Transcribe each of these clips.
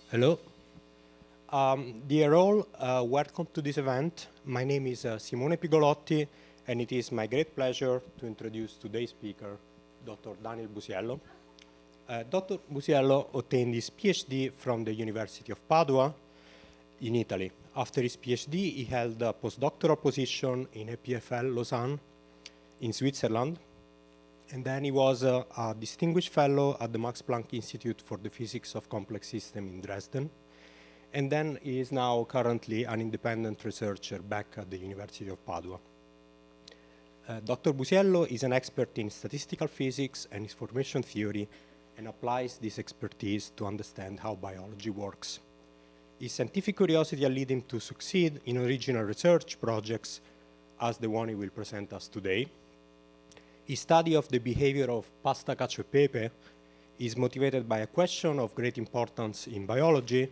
Hello. Dear all, welcome to this event. My name is Simone Pigolotti, and it is my great pleasure to introduce today's speaker, Dr. Daniel Busiello. Dr. Busiello obtained his PhD from the University of Padua in Italy. After his PhD, he held a postdoctoral position in EPFL Lausanne in Switzerland. And then he was a distinguished fellow at the Max Planck Institute for the Physics of Complex Systems in Dresden. And then he is now currently an independent researcher back at the University of Padua. Dr. Busiello is an expert in statistical physics and information theory and applies this expertise to understand how biology works. His scientific curiosity led him to succeed in original research projects as the one he will present us today. His study of the behavior of pasta, cacio, e pepe is motivated by a question of great importance in biology,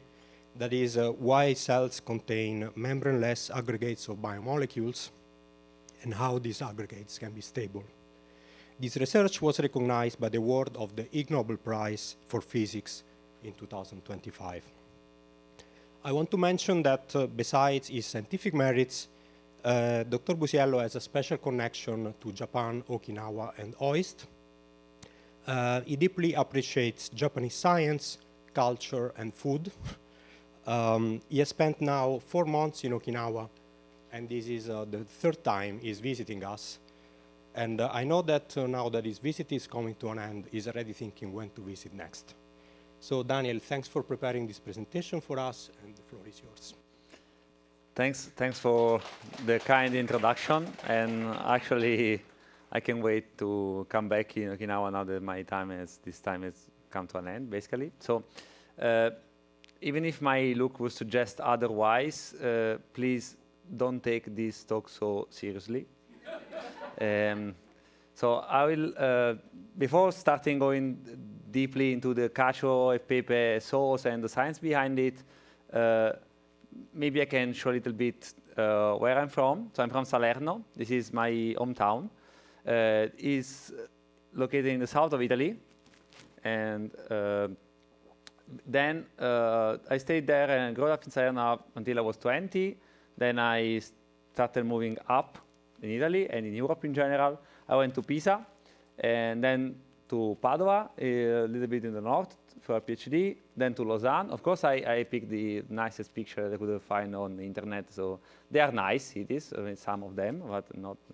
that is, why cells contain membraneless aggregates of biomolecules and how these aggregates can be stable. This research was recognized by the award of the IgNobel Prize for Physics in 2025. I want to mention that besides his scientific merits, Dr. Busiello has a special connection to Japan, Okinawa, and OIST. He deeply appreciates Japanese science, culture, and food. He has spent now 4 months in Okinawa, and this is the 3rd time he's visiting us. And I know that now that his visit is coming to an end, he's already thinking when to visit next. So Daniel, thanks for preparing this presentation for us, and the floor is yours. Thanks for the kind introduction, and actually I can't wait to come back in Okinawa now that this time has come to an end, basically. So even if my look would suggest otherwise, please don't take this talk so seriously. So I will, before starting going deeply into the cacio e pepe sauce and the science behind it, maybe I can show a little bit where I'm from. So I'm from Salerno. This is my hometown. It's located in the south of Italy. And then I stayed there and grew up in Salerno until I was 20. Then I started moving up in Italy and in Europe in general. I went to Pisa and then to Padua, a little bit in the north for a PhD, then to Lausanne. Of course, I picked the nicest picture I could find on the internet. So they are nice cities, I mean, some of them, but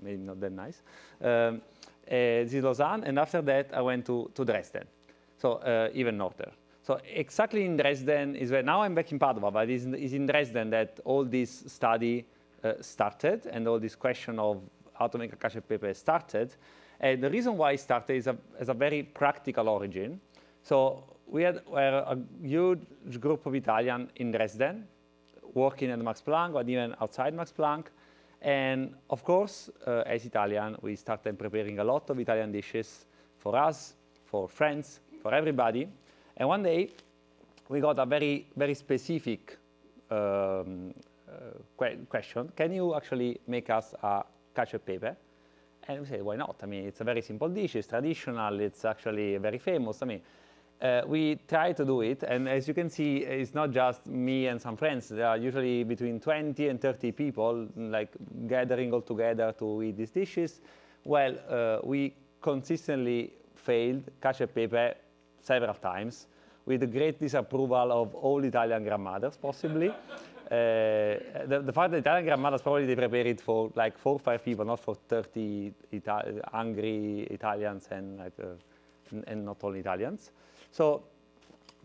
maybe not that nice. This is Lausanne, and after that, I went to Dresden, so even northern. So exactly in Dresden is where, now I'm back in Padua, but it's in Dresden that all this study started, and all this question of how to make a cacio e pepe started. And the reason why it started is a very practical origin. So we were a huge group of Italians in Dresden, working at Max Planck, but even outside Max Planck. And of course, as Italian, we started preparing a lot of Italian dishes for us, for friends, for everybody. And one day, we got a very, very specific question. Can you actually make us a cacio e pepe? And we say, why not? I mean, it's a very simple dish. It's traditional. It's actually very famous. I mean, we try to do it. And as you can see, it's not just me and some friends. There are usually between 20 and 30 people like gathering all together to eat these dishes. Well, we consistently failed cacio e pepe several times with the great disapproval of all Italian grandmothers, possibly. The fact that Italian grandmothers probably they prepare it for like 4 or 5 people, not for 30 hungry Italians and not all Italians. So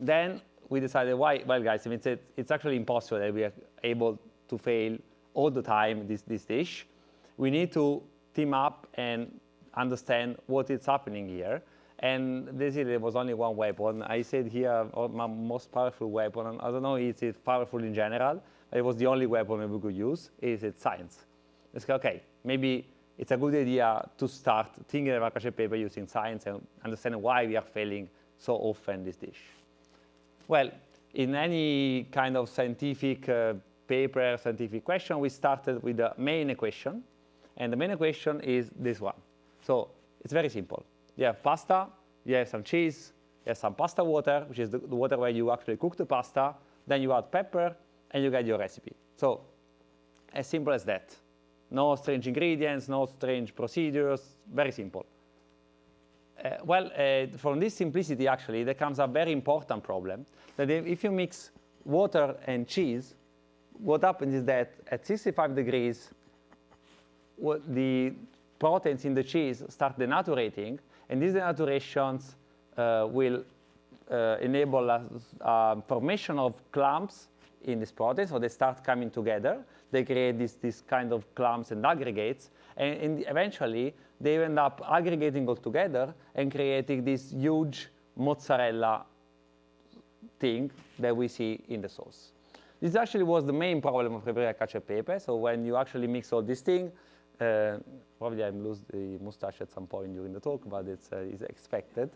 then we decided, well, guys, I mean, it's actually impossible that we are able to fail all the time this dish. We need to team up and understand what is happening here. And basically, there was only one weapon. I said here, my most powerful weapon. I don't know if it's powerful in general. It was the only weapon that we could use. Is it science? It's like, okay, maybe it's a good idea to start thinking about cacio e pepe using science and understanding why we are failing so often this dish. Well, in any kind of scientific paper, scientific question, we started with the main equation. And the main equation is this one. So it's very simple. You have pasta, you have some cheese, You have some pasta water, which is the water where you actually cook the pasta. Then you add pepper, and you get your recipe. So as simple as that. No strange ingredients, no strange procedures, very simple. From this simplicity, actually, there comes a very important problem, that if you mix water and cheese, what happens is that at 65 degrees, the proteins in the cheese start denaturating, and these denaturations will enable a formation of clumps in this protein, so they start coming together. They create this kind of clumps and aggregates, and eventually they end up aggregating all together and creating this huge mozzarella thing that we see in the sauce. This actually was the main problem of preparing cacio e pepe. So when you actually mix all this thing, probably I lose the mustache at some point during the talk, but it's expected.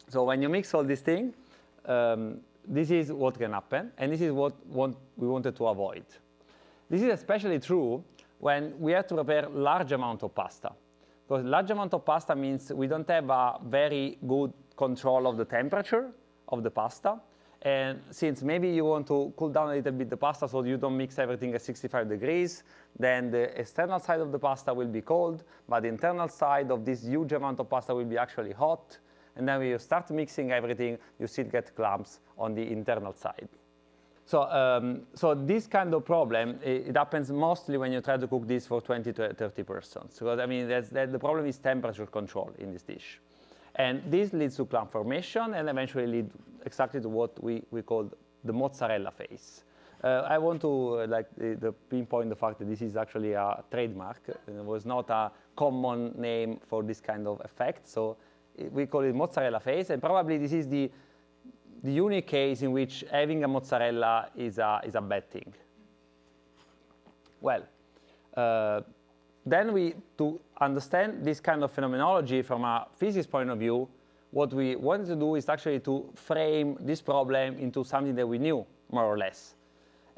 So when you mix all this thing, this is what can happen, and this is what we wanted to avoid. This is especially true when we have to prepare large amount of pasta. Because large amount of pasta means we don't have a very good control of the temperature of the pasta. And since maybe you want to cool down a little bit the pasta so you don't mix everything at 65 degrees, then the external side of the pasta will be cold, but the internal side of this huge amount of pasta will be actually hot. And then when you start mixing everything, you still get clumps on the internal side. So this kind of problem, it happens mostly when you try to cook this for 20 to 30 persons. Because I mean, the problem is temperature control in this dish. And this leads to clump formation and eventually lead exactly to what we call the mozzarella phase. I want to pinpoint the fact that this is actually a trademark. It was not a common name for this kind of effect. So we call it mozzarella phase, and probably this is the unique case in which having a mozzarella is a bad thing. Well, then to understand this kind of phenomenology from a physics point of view, what we wanted to do is actually to frame this problem into something that we knew, more or less.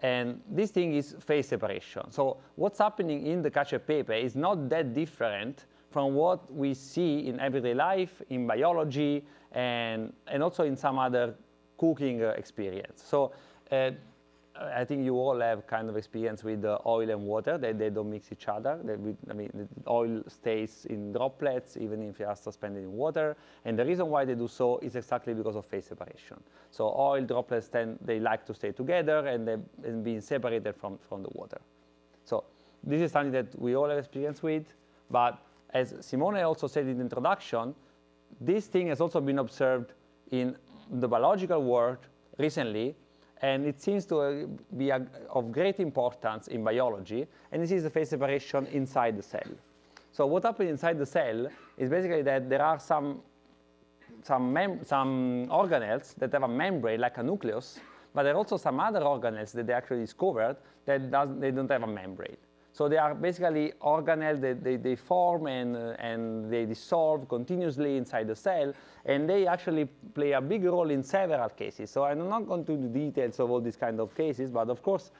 And this thing is phase separation. So what's happening in the cacio e pepe is not that different from what we see in everyday life, in biology, and also in some other cooking experience. So I think you all have kind of experience with oil and water. They don't mix each other. The oil stays in droplets, even if they are suspended in water. And the reason why they do so is exactly because of phase separation. So oil droplets, they like to stay together and being separated from the water. So this is something that we all have experience with. But as Simone also said in the introduction, this thing has also been observed in the biological world recently, and it seems to be of great importance in biology, and this is the phase separation inside the cell. So what happens inside the cell is basically that there are some organelles that have a membrane, like a nucleus, but there are also some other organelles that they actually discovered that they don't have a membrane. So they are basically organelles that they form and they dissolve continuously inside the cell, and they actually play a big role in several cases. So I'm not going to do the details of all these kind of cases, but of course,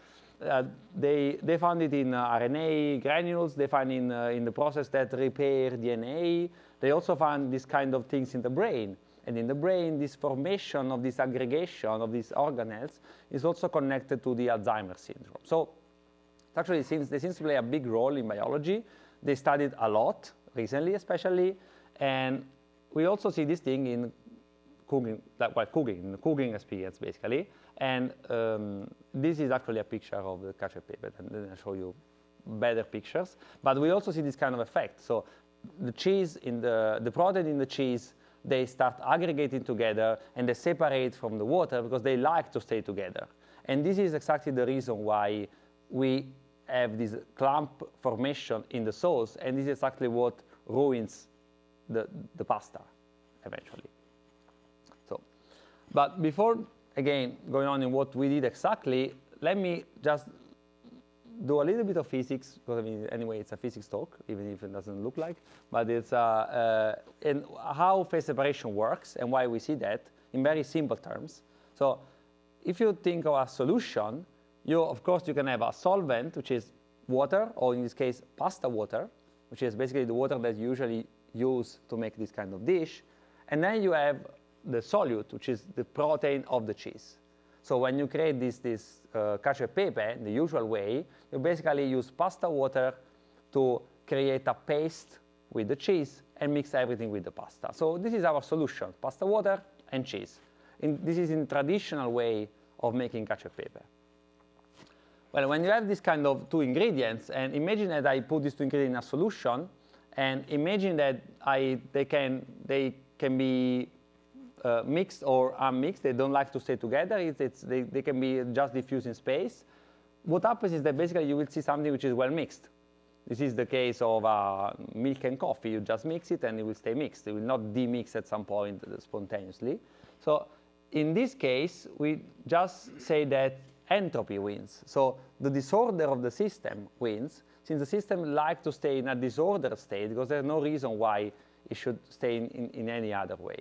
they found it in RNA granules. They find in the process that repair DNA. They also found these kind of things in the brain. And in the brain, this formation of this aggregation of these organelles is also connected to the Alzheimer's syndrome. So actually, they seem to play a big role in biology. They studied a lot recently, especially, and we also see this thing in cooking, in the cooking experience, basically. And this is actually a picture of the cacio e pepe, and then I'll show you better pictures. But we also see this kind of effect. So the cheese the protein in the cheese, they start aggregating together, and they separate from the water because they like to stay together. And this is exactly the reason why we have this clump formation in the sauce, and this is exactly what ruins the pasta eventually. So, but before, again, going on in what we did exactly, let me just do a little bit of physics, because I mean, anyway, it's a physics talk, even if it doesn't look like, but it's and how phase separation works and why we see that in very simple terms. So if you think of a solution, of course, you can have a solvent, which is water, or in this case, pasta water, which is basically the water that you usually use to make this kind of dish. And then you have the solute, which is the protein of the cheese. So when you create this cacio e pepe, the usual way, you basically use pasta water to create a paste with the cheese and mix everything with the pasta. So this is our solution, pasta water and cheese. This is in traditional way of making cacio e pepe. Well, when you have this kind of two ingredients, and imagine that I put these two ingredients in a solution, and imagine that they can be mixed or unmixed. They don't like to stay together. They can be just diffused in space. What happens is that basically you will see something which is well mixed. This is the case of milk and coffee. You just mix it and it will stay mixed. It will not demix at some point spontaneously. So in this case, we just say that entropy wins. So the disorder of the system wins, since the system likes to stay in a disordered state because there's no reason why it should stay in any other way,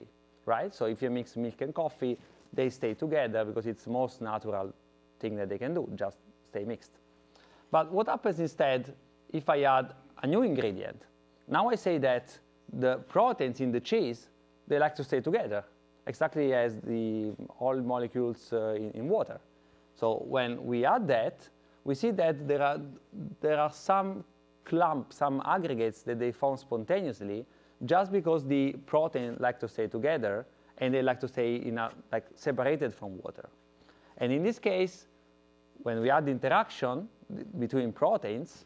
right? So if you mix milk and coffee, they stay together because it's the most natural thing that they can do, just stay mixed. But what happens instead if I add a new ingredient? Now I say that the proteins in the cheese, they like to stay together, exactly as all molecules in water. So when we add that, we see that there are some clumps, some aggregates that they form spontaneously just because the protein like to stay together and they like to stay separated from water. And in this case, when we add the interaction between proteins,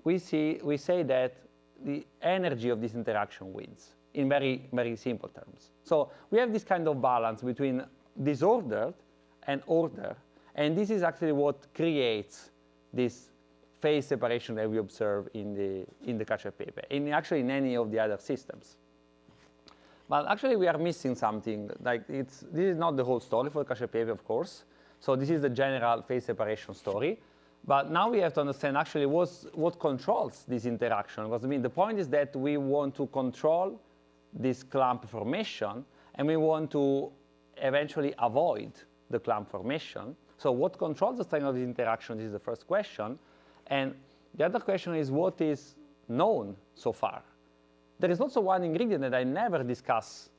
we say that the energy of this interaction wins in very, very simple terms. So we have this kind of balance between disordered and order, and this is actually what creates this phase separation that we observe in the cacio e pepe, actually in any of the other systems. But actually we are missing something. This is not the whole story for the cacio e pepe, of course. So this is the general phase separation story. But now we have to understand actually what controls this interaction. Because the point is that we want to control this clump formation, and we want to eventually avoid the clump formation. So what controls the strength of this interaction is the first question. And the other question is what is known so far. There is also one ingredient that I never discuss,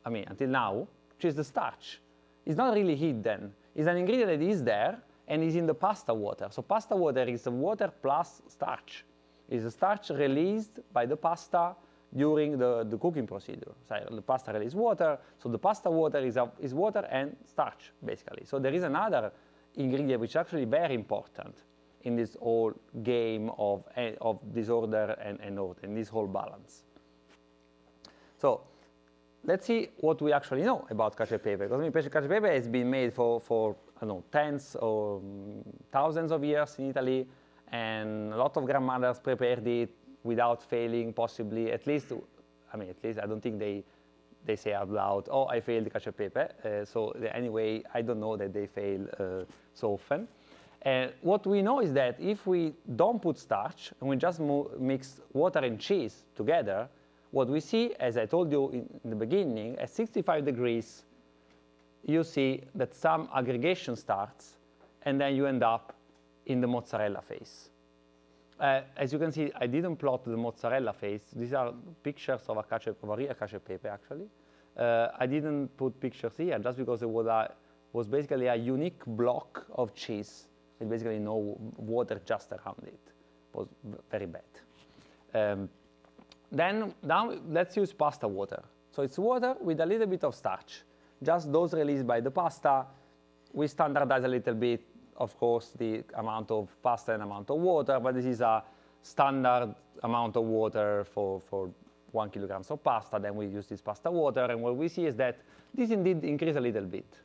until now, which is the starch. It's not really hidden. It's an ingredient that is there and is in the pasta water. So pasta water is the water plus starch. It's the starch released by the pasta during the cooking procedure. So the pasta releases water, so the pasta water is water and starch, basically. So there is another ingredient which is actually very important in this whole game of disorder and order, in this whole balance. So let's see what we actually know about cacio e pepe. Because cacio e pepe has been made for tens or thousands of years in Italy, and a lot of grandmothers prepared it without failing, possibly. At least I don't think they say out loud, oh, I failed the cacio e pepe. So anyway, I don't know that they fail so often. And what we know is that if we don't put starch and we just mix water and cheese together, what we see, as I told you in the beginning, at 65 degrees, you see that some aggregation starts, and then you end up in the mozzarella phase. As you can see, I didn't plot the mozzarella phase. These are pictures of a real cacio e pepe, actually. I didn't put pictures here just because it was basically a unique block of cheese with basically no water just around it. It was very bad. Then now let's use pasta water. So it's water with a little bit of starch. Just those released by the pasta. We standardize a little bit, of course, the amount of pasta and amount of water, but this is a standard amount of water for 1 kilogram of pasta. Then we use this pasta water, and what we see is that this indeed increases a little bit.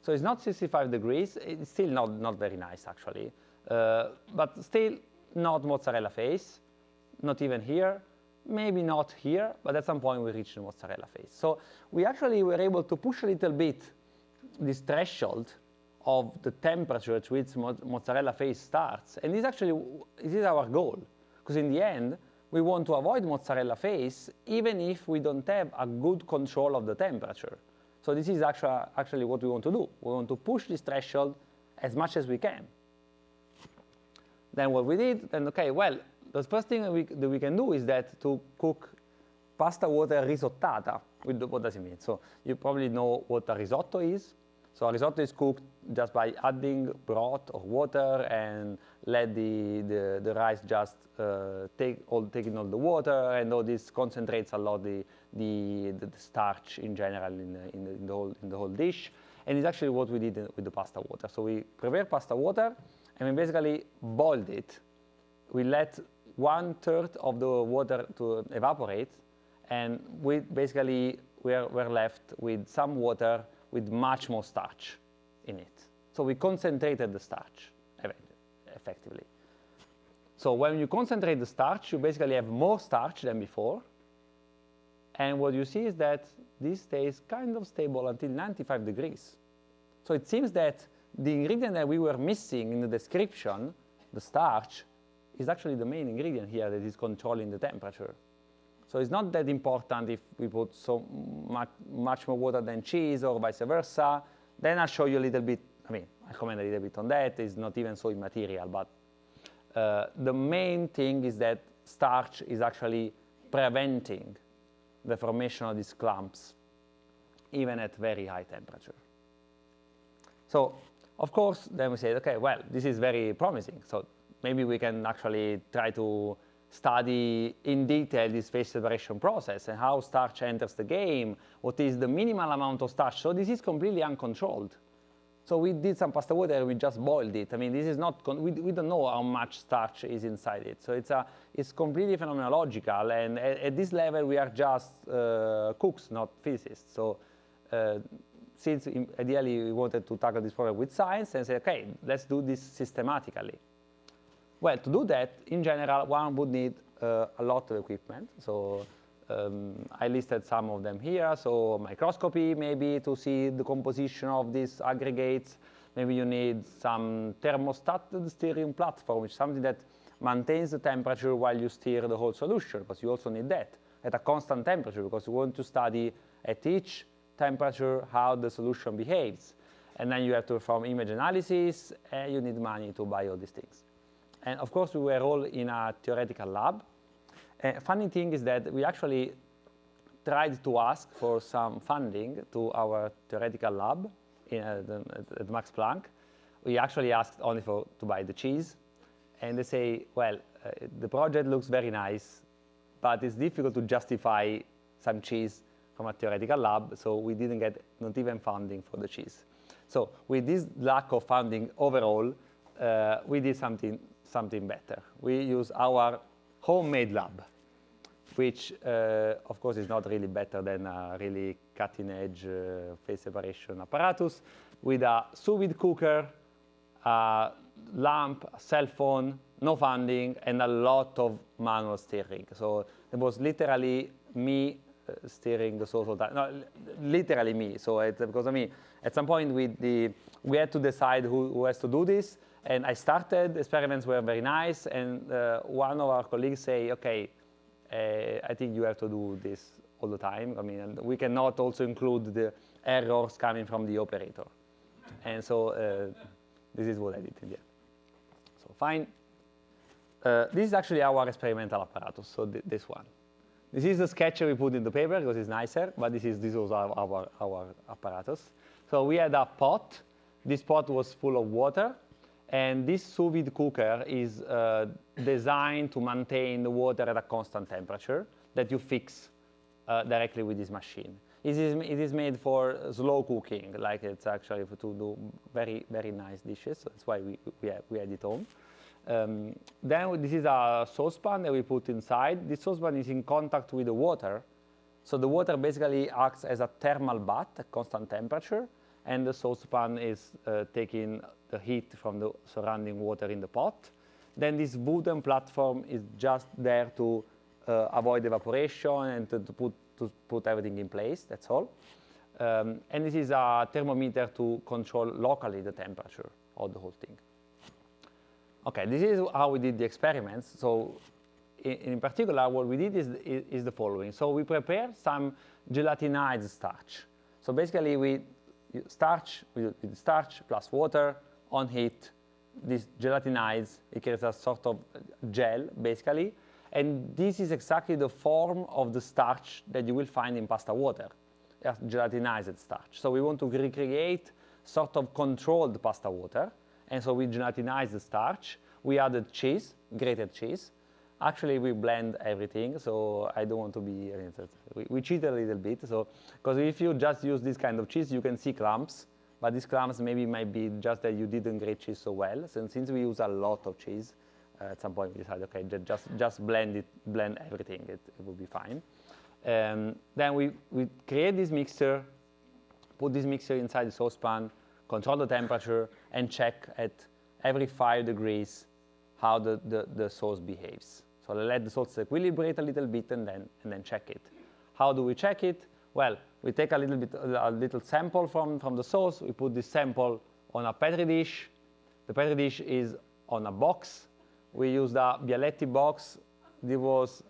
So it's not 65 degrees. It's still not very nice, actually, but still not mozzarella phase, not even here. Maybe not here, but at some point we reach the mozzarella phase. So we actually were able to push a little bit this threshold of the temperature at which mozzarella phase starts. And this is our goal, because in the end, we want to avoid mozzarella phase even if we don't have a good control of the temperature. So this is actually what we want to do. We want to push this threshold as much as we can. Then what we did, the first thing that we can do is that to cook pasta water risottata. What does it mean? So you probably know what a risotto is. So a risotto is cooked just by adding broth or water and let the rice just taking all the water, and all this concentrates a lot the starch in general in the whole dish. And it's actually what we did with the pasta water. So we prepare pasta water and we basically boiled it. We let 1/3 of the water to evaporate, and we're left with some water with much more starch in it. So we concentrated the starch effectively. So when you concentrate the starch, you basically have more starch than before. And what you see is that this stays kind of stable until 95 degrees. So it seems that the ingredient that we were missing in the description, the starch, is actually the main ingredient here that is controlling the temperature. So it's not that important if we put so much more water than cheese or vice versa. Then I'll show you a little bit, I'll comment a little bit on that. It's not even so immaterial, but the main thing is that starch is actually preventing the formation of these clumps, even at very high temperature. So, of course, then we say, okay, well, this is very promising. So maybe we can actually try to study in detail this phase separation process and how starch enters the game, what is the minimal amount of starch. So this is completely uncontrolled. So we did some pasta water and we just boiled it. This is not, we don't know how much starch is inside it. So it's completely phenomenological, and at this level we are just cooks, not physicists. So since ideally we wanted to tackle this problem with science and say, okay, let's do this systematically. Well, to do that, in general, one would need a lot of equipment. So I listed some of them here. So microscopy, maybe to see the composition of these aggregates. Maybe you need some thermostat steering platform, which is something that maintains the temperature while you steer the whole solution, because you also need that at a constant temperature, because you want to study at each temperature how the solution behaves. And then you have to perform image analysis, and you need money to buy all these things. And of course, we were all in a theoretical lab. Funny thing is that we actually tried to ask for some funding to our theoretical lab at Max Planck. We actually asked only to buy the cheese. And they say, well, the project looks very nice, but it's difficult to justify some cheese from a theoretical lab, so we didn't get not even funding for the cheese. So with this lack of funding overall, we did something better. We use our homemade lab, which of course is not really better than a really cutting-edge phase separation apparatus, with a sous vide cooker, a lamp, a cell phone, no funding, and a lot of manual steering. So it was literally me steering the sauce all the time. No, literally me. So because at some point we had to decide who has to do this. And I started, experiments were very nice, and one of our colleagues say, okay, I think you have to do this all the time. And we cannot also include the errors coming from the operator. And so this is what I did in the end. So fine. This is actually our experimental apparatus, so this one. This is the sketch we put in the paper because it's nicer, but this was our apparatus. So we had a pot. This pot was full of water. And this sous vide cooker is designed to maintain the water at a constant temperature that you fix directly with this machine. It is made for slow cooking, like it's actually to do very, very nice dishes. So that's why we had it on. Then this is a saucepan that we put inside. This saucepan is in contact with the water. So the water basically acts as a thermal bath at constant temperature. And the saucepan is taking the heat from the surrounding water in the pot. Then this wooden platform is just there to avoid evaporation and to put everything in place, that's all. And this is a thermometer to control locally the temperature of the whole thing. Okay, this is how we did the experiments. So in particular, what we did is the following. So we prepared some gelatinized starch. So basically, we did starch plus water on heat. This gelatinized, it creates a sort of gel, basically. And this is exactly the form of the starch that you will find in pasta water, gelatinized starch. So we want to recreate sort of controlled pasta water. And so we gelatinized the starch. We added cheese, grated cheese. Actually, we blend everything, so I don't want to be, we cheat a little bit. So, because if you just use this kind of cheese, you can see clumps, but these clumps maybe might be just that you didn't grate cheese so well. So since we use a lot of cheese, at some point we decided, okay, just blend everything, it will be fine. Then we create this mixture, put this mixture inside the saucepan, control the temperature, and check at every 5 degrees how the sauce behaves. So let the sauce equilibrate a little bit and then check it. How do we check it? Well, we take a little sample from the sauce. We put this sample on a Petri dish. The Petri dish is on a box. We used a Bialetti box. This was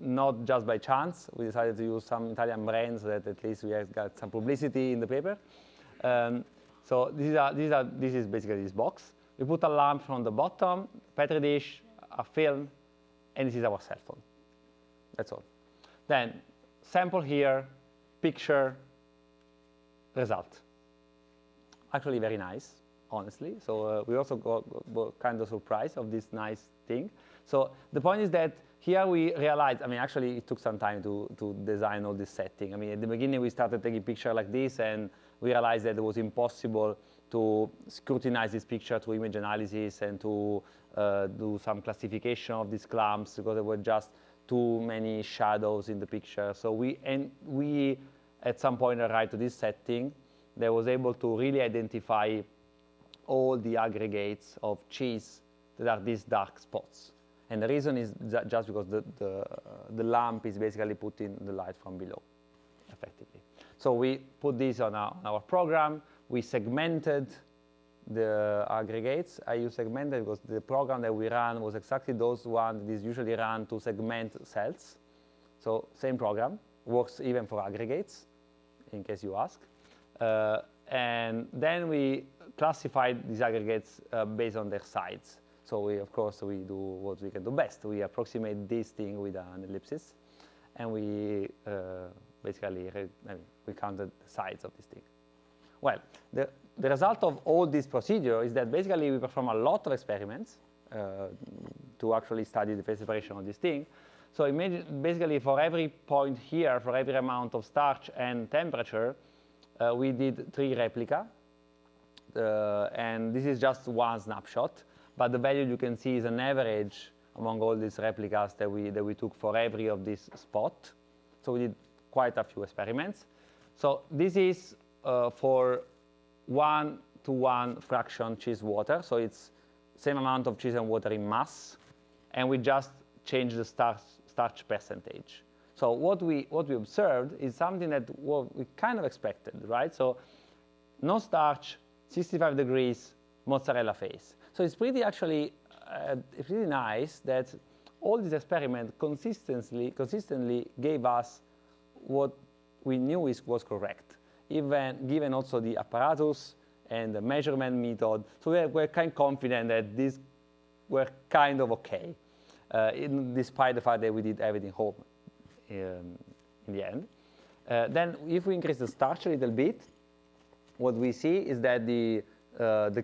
not just by chance. We decided to use some Italian brands that at least we have got some publicity in the paper. So this is basically this box. We put a lamp on the bottom, Petri dish, a film, and this is our cell phone. That's all. Then sample here, picture, result. Actually very nice, honestly. So we also got kind of surprised of this nice thing. So the point is that here we realized, I mean, actually it took some time to design all this setting. I mean, at the beginning we started taking pictures like this, and we realized that it was impossible to scrutinize this picture through image analysis and to do some classification of these clumps because there were just too many shadows in the picture. So we at some point arrived to this setting that was able to really identify all the aggregates of cheese that are these dark spots. And the reason is just because the lamp is basically putting the light from below, effectively. So we put this on our program. We segmented the aggregates. I use segmented because the program that we ran was exactly those ones that is usually run to segment cells. So same program, works even for aggregates, in case you ask. And then we classified these aggregates based on their size. So of course, we do what we can do best. We approximate this thing with an ellipsis, and we basically we counted the size of this thing. Well, the result of all this procedure is that basically we perform a lot of experiments to actually study the phase separation of this thing. So imagine basically for every point here, for every amount of starch and temperature, we did 3 replica. And this is just one snapshot. But the value you can see is an average among all these replicas that we took for every of this spot. So we did quite a few experiments. So this is for 1-to-1 fraction cheese water. So it's same amount of cheese and water in mass. And we just changed the starch percentage. So what we observed is something that we kind of expected, right? So no starch, 65 degrees, mozzarella phase. So it's pretty actually pretty nice that all these experiments consistently gave us what we knew was correct, even given also the apparatus and the measurement method. So we're kind of confident that these were kind of okay, despite the fact that we did everything home in the end. Then if we increase the starch a little bit, what we see is that the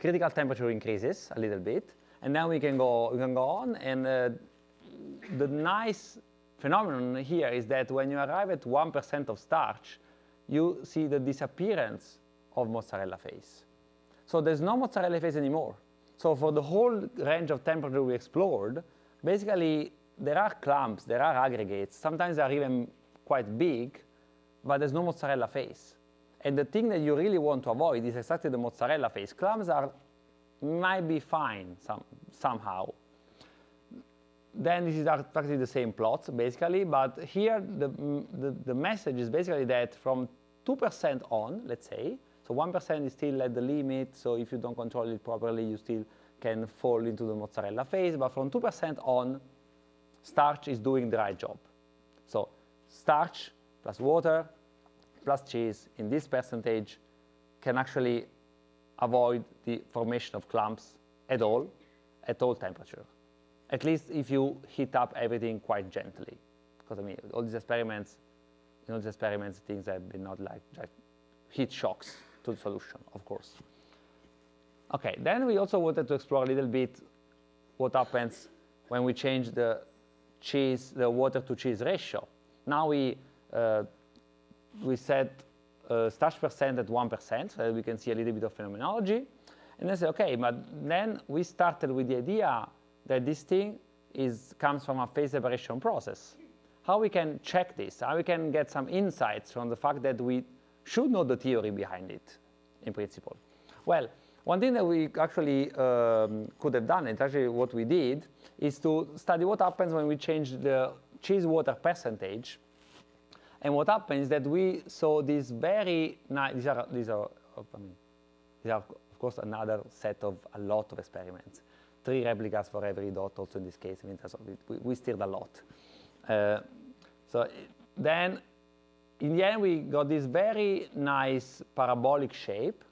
critical temperature increases a little bit, and then we can go on. And the nice phenomenon here is that when you arrive at 1% of starch, you see the disappearance of mozzarella phase. So there's no mozzarella phase anymore. So for the whole range of temperature we explored, basically there are clumps, there are aggregates. Sometimes they're even quite big, but there's no mozzarella phase. And the thing that you really want to avoid is exactly the mozzarella phase. Clumps might be fine somehow. Then this is practically the same plots, basically. But here, the message is basically that from 2% on, let's say, so 1% is still at the limit. So if you don't control it properly, you still can fall into the mozzarella phase. But from 2% on, starch is doing the right job. So starch plus water plus cheese in this percentage can actually avoid the formation of clumps at all temperature. at least if you heat up everything quite gently. Because I mean, all these experiments, things have been not like just heat shocks to the solution, of course. Okay, then we also wanted to explore a little bit what happens when we change the water to cheese ratio. Now we set starch percent at 1%, so that we can see a little bit of phenomenology. And then say, okay, but then we started with the idea that this thing comes from a phase separation process. How we can check this? How we can get some insights from the fact that we should know the theory behind it, in principle? Well, one thing that we actually could have done, and actually what we did, is to study what happens when we change the cheese water percentage. And what happens is that we saw this very nice, these are of course another set of a lot of experiments. 3 replicas for every dot also in this case. I mean, we stirred a lot. So then in the end we got this very nice parabolic shape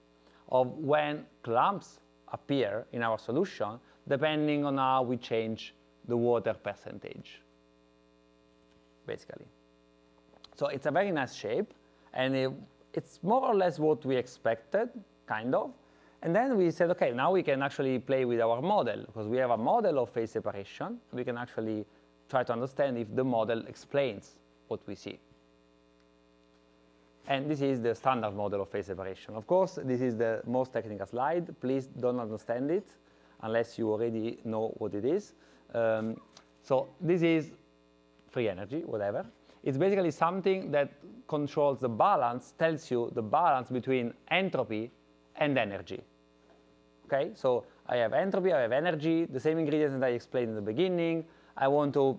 of when clumps appear in our solution depending on how we change the water percentage, basically. So it's a very nice shape, and it's more or less what we expected, kind of. And then we said, okay, now we can actually play with our model, because we have a model of phase separation. We can actually try to understand if the model explains what we see. And this is the standard model of phase separation. Of course, this is the most technical slide. Please don't understand it unless you already know what it is. So this is free energy, whatever. It's basically something that controls the balance, tells you the balance between entropy and energy. Okay, so I have entropy, I have energy, the same ingredients that I explained in the beginning. I want to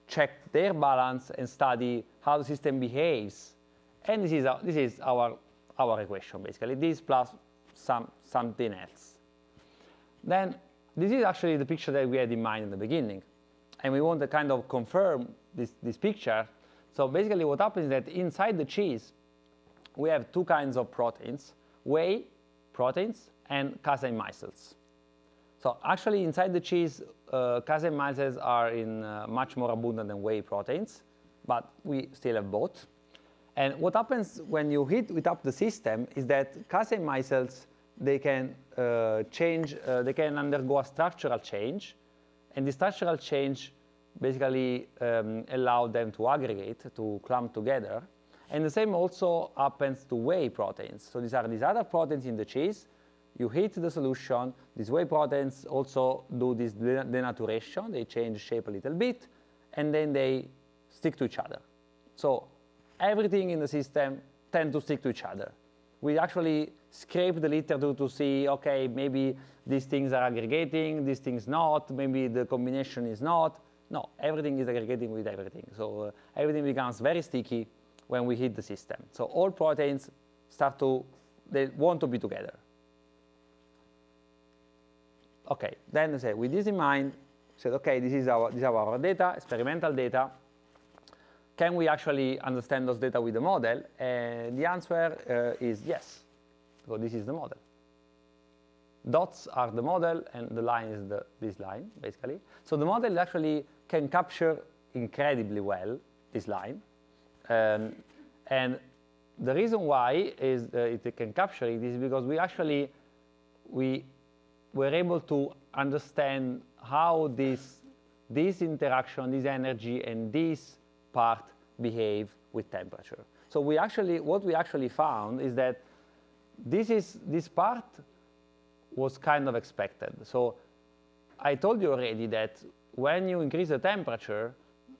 check their balance and study how the system behaves. And this is our equation, basically. This plus something else. Then this is actually the picture that we had in mind in the beginning. And we want to kind of confirm this picture. So basically what happens is that inside the cheese, we have 2 kinds of proteins, whey proteins and casein micelles. So actually inside the cheese, casein micelles are much more abundant than whey proteins, but we still have both. And what happens when you heat up the system is that casein micelles, they can they can undergo a structural change, and the structural change basically allow them to aggregate, to clump together. And the same also happens to whey proteins. So these are these other proteins in the cheese. You heat the solution. These whey proteins also do this denaturation. They change shape a little bit, and then they stick to each other. So everything in the system tends to stick to each other. We actually scrape the literature to see, okay, maybe these things are aggregating, these things not, maybe the combination is not. No, everything is aggregating with everything. So everything becomes very sticky when we heat the system. So all proteins they want to be together. Okay, then we say, with this in mind, we said, okay, this is our data, experimental data. Can we actually understand those data with the model? And the answer is yes. So this is the model. Dots are the model, and the line is this line, basically. So the model actually can capture incredibly well this line. And the reason why it can capture it is because we were able to understand how this interaction, this energy, and this part behave with temperature. So what we actually found is that this part was kind of expected. So I told you already that when you increase the temperature,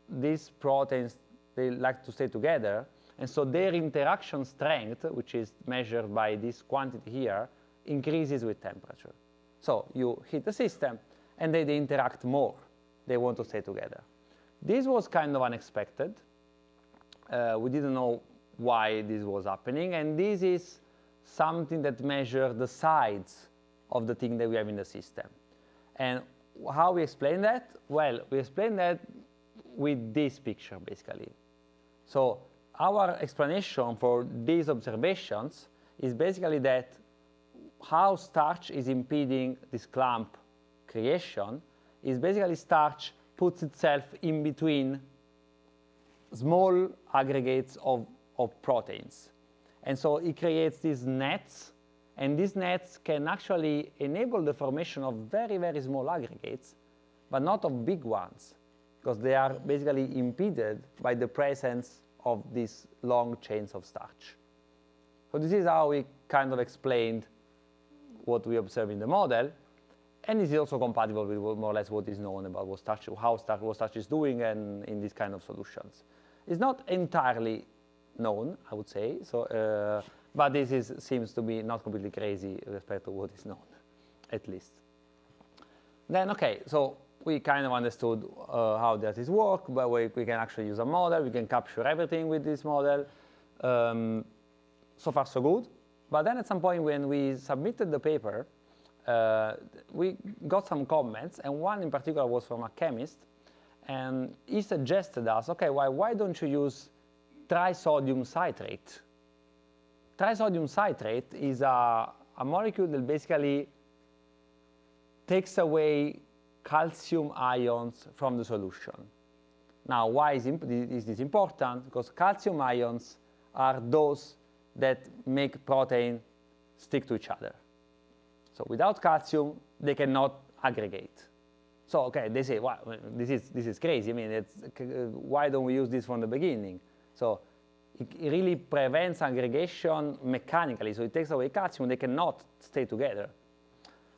these proteins, they like to stay together, and so their interaction strength, which is measured by this quantity here, increases with temperature. So you heat the system, and they interact more. They want to stay together. This was kind of unexpected. We didn't know why this was happening, and this is something that measures the sides of the thing that we have in the system. And how we explain that? Well, we explain that with this picture, basically. So our explanation for these observations is basically that how starch is impeding this clump creation is basically starch puts itself in between small aggregates of proteins. And so it creates these nets, and these nets can actually enable the formation of very, very small aggregates, but not of big ones, because they are basically impeded by the presence of these long chains of starch. So this is how we kind of explained what we observe in the model, and this is also compatible with more or less what is known about what starch is doing and in these kind of solutions. It's not entirely known, I would say, so, but this seems to be not completely crazy with respect to what is known, at least. Then, okay, so we kind of understood how that is work, but we can actually use a model. We can capture everything with this model. So far, so good. But then at some point when we submitted the paper, we got some comments, and one in particular was from a chemist, and he suggested us, okay, why don't you use trisodium citrate? Trisodium citrate is a molecule that basically takes away calcium ions from the solution. Now, why is this important? Because calcium ions are those that make protein stick to each other. So without calcium, they cannot aggregate. So, okay, they say, well, this is crazy. I mean, why don't we use this from the beginning? So it really prevents aggregation mechanically. So it takes away calcium. They cannot stay together.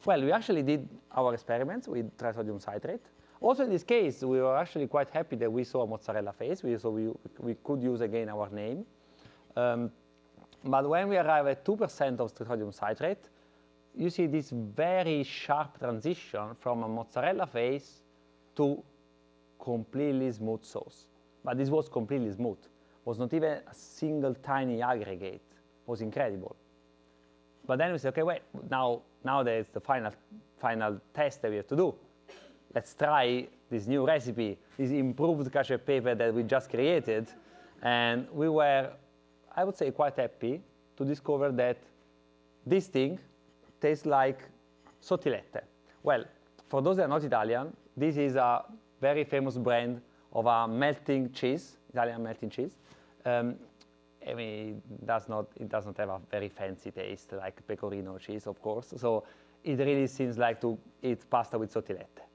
Well, we actually did our experiments with trisodium citrate. Also, in this case, we were actually quite happy that we saw a mozzarella phase. So we could use again our name. But when we arrive at 2% of trisodium citrate, you see this very sharp transition from a mozzarella phase to completely smooth sauce. But this was completely smooth. It was not even a single tiny aggregate. It was incredible. But then we said, okay, wait, now there's the final test that we have to do. Let's try this new recipe, this improved Cacio e Pepe that we just created. And we were, I would say, quite happy to discover that this thing tastes like sottilette. Well, for those that are not Italian, this is a very famous brand of a melting cheese, Italian melting cheese. I mean, it does not have a very fancy taste like pecorino cheese, of course. So it really seems like to eat pasta with sottilette.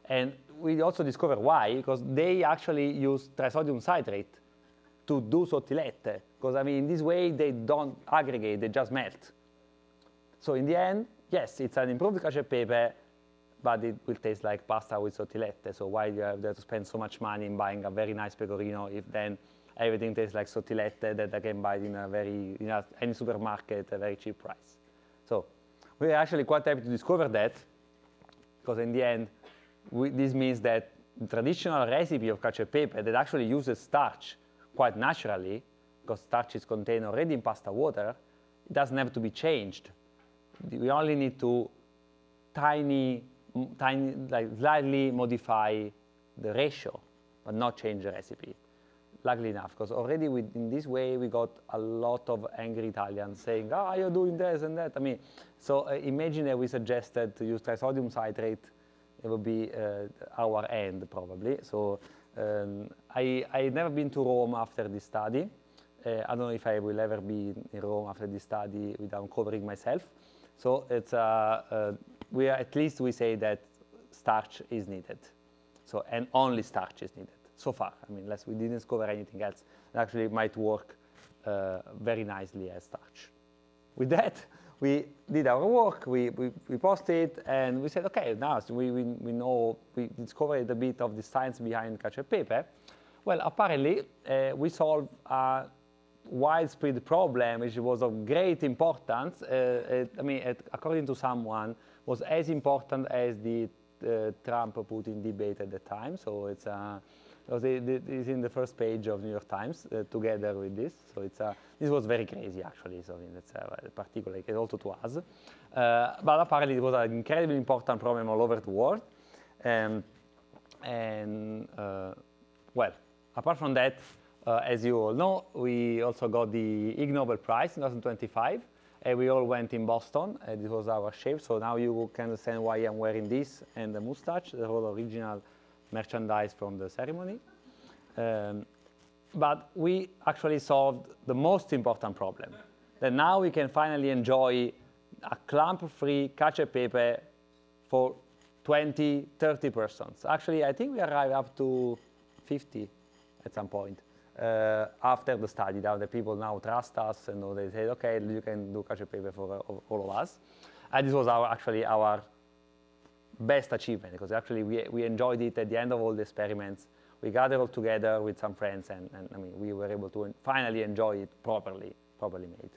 And we also discovered why, because they actually use trisodium citrate to do sottilette. Because, I mean, in this way, they don't aggregate, they just melt. So in the end, yes, it's an improved Cacio e Pepe, but it will taste like pasta with sottilette. So why do you have to spend so much money in buying a very nice pecorino if then everything tastes like sottilette that I can buy in any supermarket at a very cheap price? So we're actually quite happy to discover that, because in the end, this means that the traditional recipe of Cacio e Pepe that actually uses starch quite naturally, because starch is contained already in pasta water, it doesn't have to be changed. We only need to slightly modify the ratio, but not change the recipe. Luckily enough, because already in this way we got a lot of angry Italians saying, "Ah, you're doing this and that." I mean, so imagine that we suggested to use trisodium citrate, it would be our end probably. So I've never been to Rome after this study. I don't know if I will ever be in Rome after this study without covering myself. So it's at least we say that starch is needed. So, and only starch is needed so far. I mean, unless we didn't discover anything else, it actually might work very nicely as starch. With that, we did our work, we posted, and we said, okay, now we know, we discovered a bit of the science behind Cacio e Pepe. Well, apparently, we solved a widespread problem, which was of great importance. I mean, according to someone, was as important as the Trump-Putin debate at the time. So it's in the first page of New York Times together with this. So this was very crazy, actually. So I mean, it's a particular case also to us. But apparently, it was an incredibly important problem all over the world. Well, apart from that, as you all know, we also got the IgNobel Prize in 2025. And we all went in Boston, and this was our shape. So now you can understand why I'm wearing this and the mustache, the whole original merchandise from the ceremony. But we actually solved the most important problem, that now we can finally enjoy a clamp-free Cacio-Pepe for 20, 30 persons. Actually, I think we arrived up to 50 at some point after the study. Now the people now trust us, and they say, okay, you can do Cacio-Pepe for all of us. And this was actually our best achievement, because actually we enjoyed it at the end of all the experiments. We gathered all together with some friends, and I mean, we were able to finally enjoy it properly made.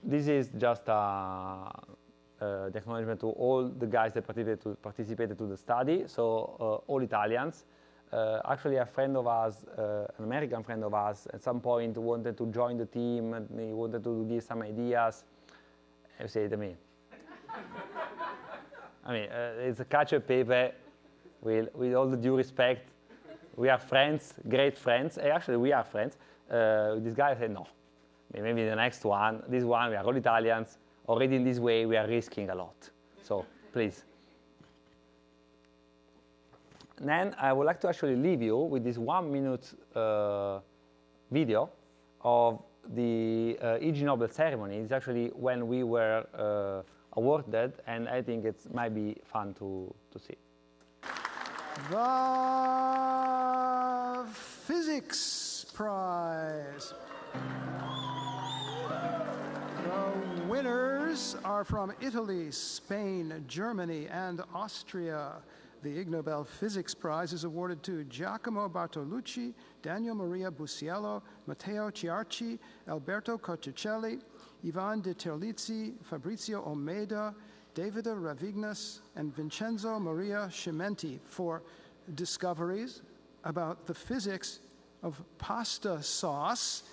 This is just the acknowledgement to all the guys that participated to the study, so all Italians. Actually, a friend of us, an American friend of us, at some point wanted to join the team, and he wanted to give some ideas. I said to me, it's a Cacio-Pepe. With all the due respect, we are friends, great friends. Actually, we are friends. This guy said, no, maybe the next one, this one, we are all Italians. Already in this way, we are risking a lot. So please. Then I would like to actually leave you with this 1-minute video of the IgNobel ceremony. It's actually when we were awarded, and I think it might be fun to see. The Physics Prize. The winners are from Italy, Spain, Germany, and Austria. The IgNobel Physics Prize is awarded to Giacomo Bartolucci, Daniel Maria Busiello, Matteo Ciarci, Alberto Cotticelli, Ivan De Terlizzi, Fabrizio Almeida, David Ravignas, and Vincenzo Maria Cimenti for discoveries about the physics of pasta sauce,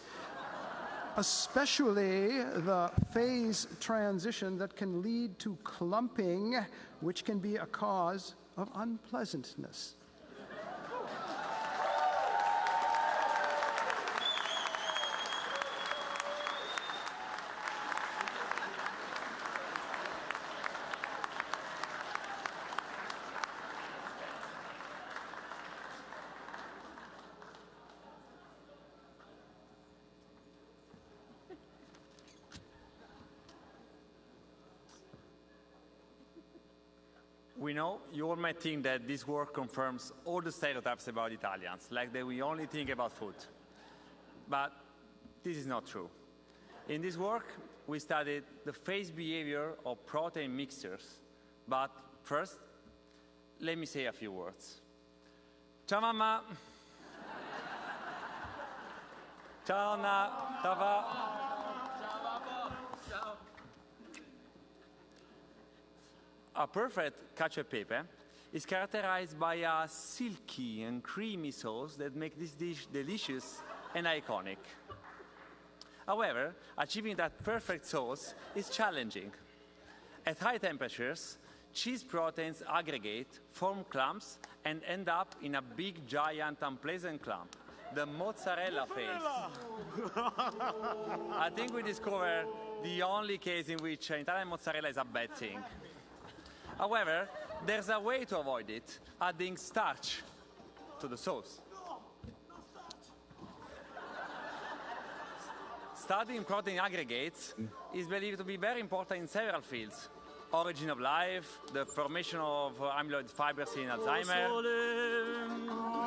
especially the phase transition that can lead to clumping, which can be a cause of unpleasantness. We know you all might think that this work confirms all the stereotypes about Italians, like that we only think about food. But this is not true. In this work, we studied the phase behavior of protein mixtures. But first, let me say a few words. Ciao, mamma. Ciao, nonna. Ciao, papà. A perfect Cacio-Pepe is characterized by a silky and creamy sauce that makes this dish delicious and iconic. However, achieving that perfect sauce is challenging. At high temperatures, cheese proteins aggregate, form clumps, and end up in a big, giant, unpleasant clump, the mozzarella phase. I think we discovered the only case in which Italian mozzarella is a bad thing. However, there's a way to avoid it, adding starch to the sauce. Studying protein aggregates is believed to be very important in several fields. Origin of life, the formation of amyloid fibers in Alzheimer.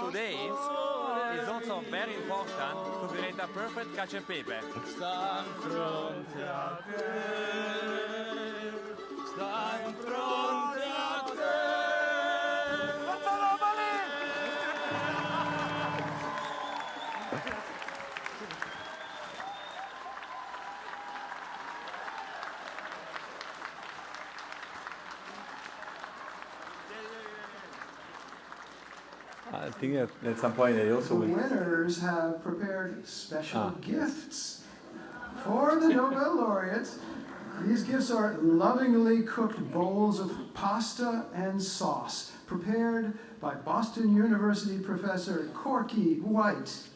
Today, it's also very important to create a perfect Cacio-Pepe. Sta in fronte a te. Sta in fronte a te. I think at some point they also The will. winners have prepared special gifts for the Nobel laureates. These gifts are lovingly cooked bowls of pasta and sauce, prepared by Boston University professor Corky White.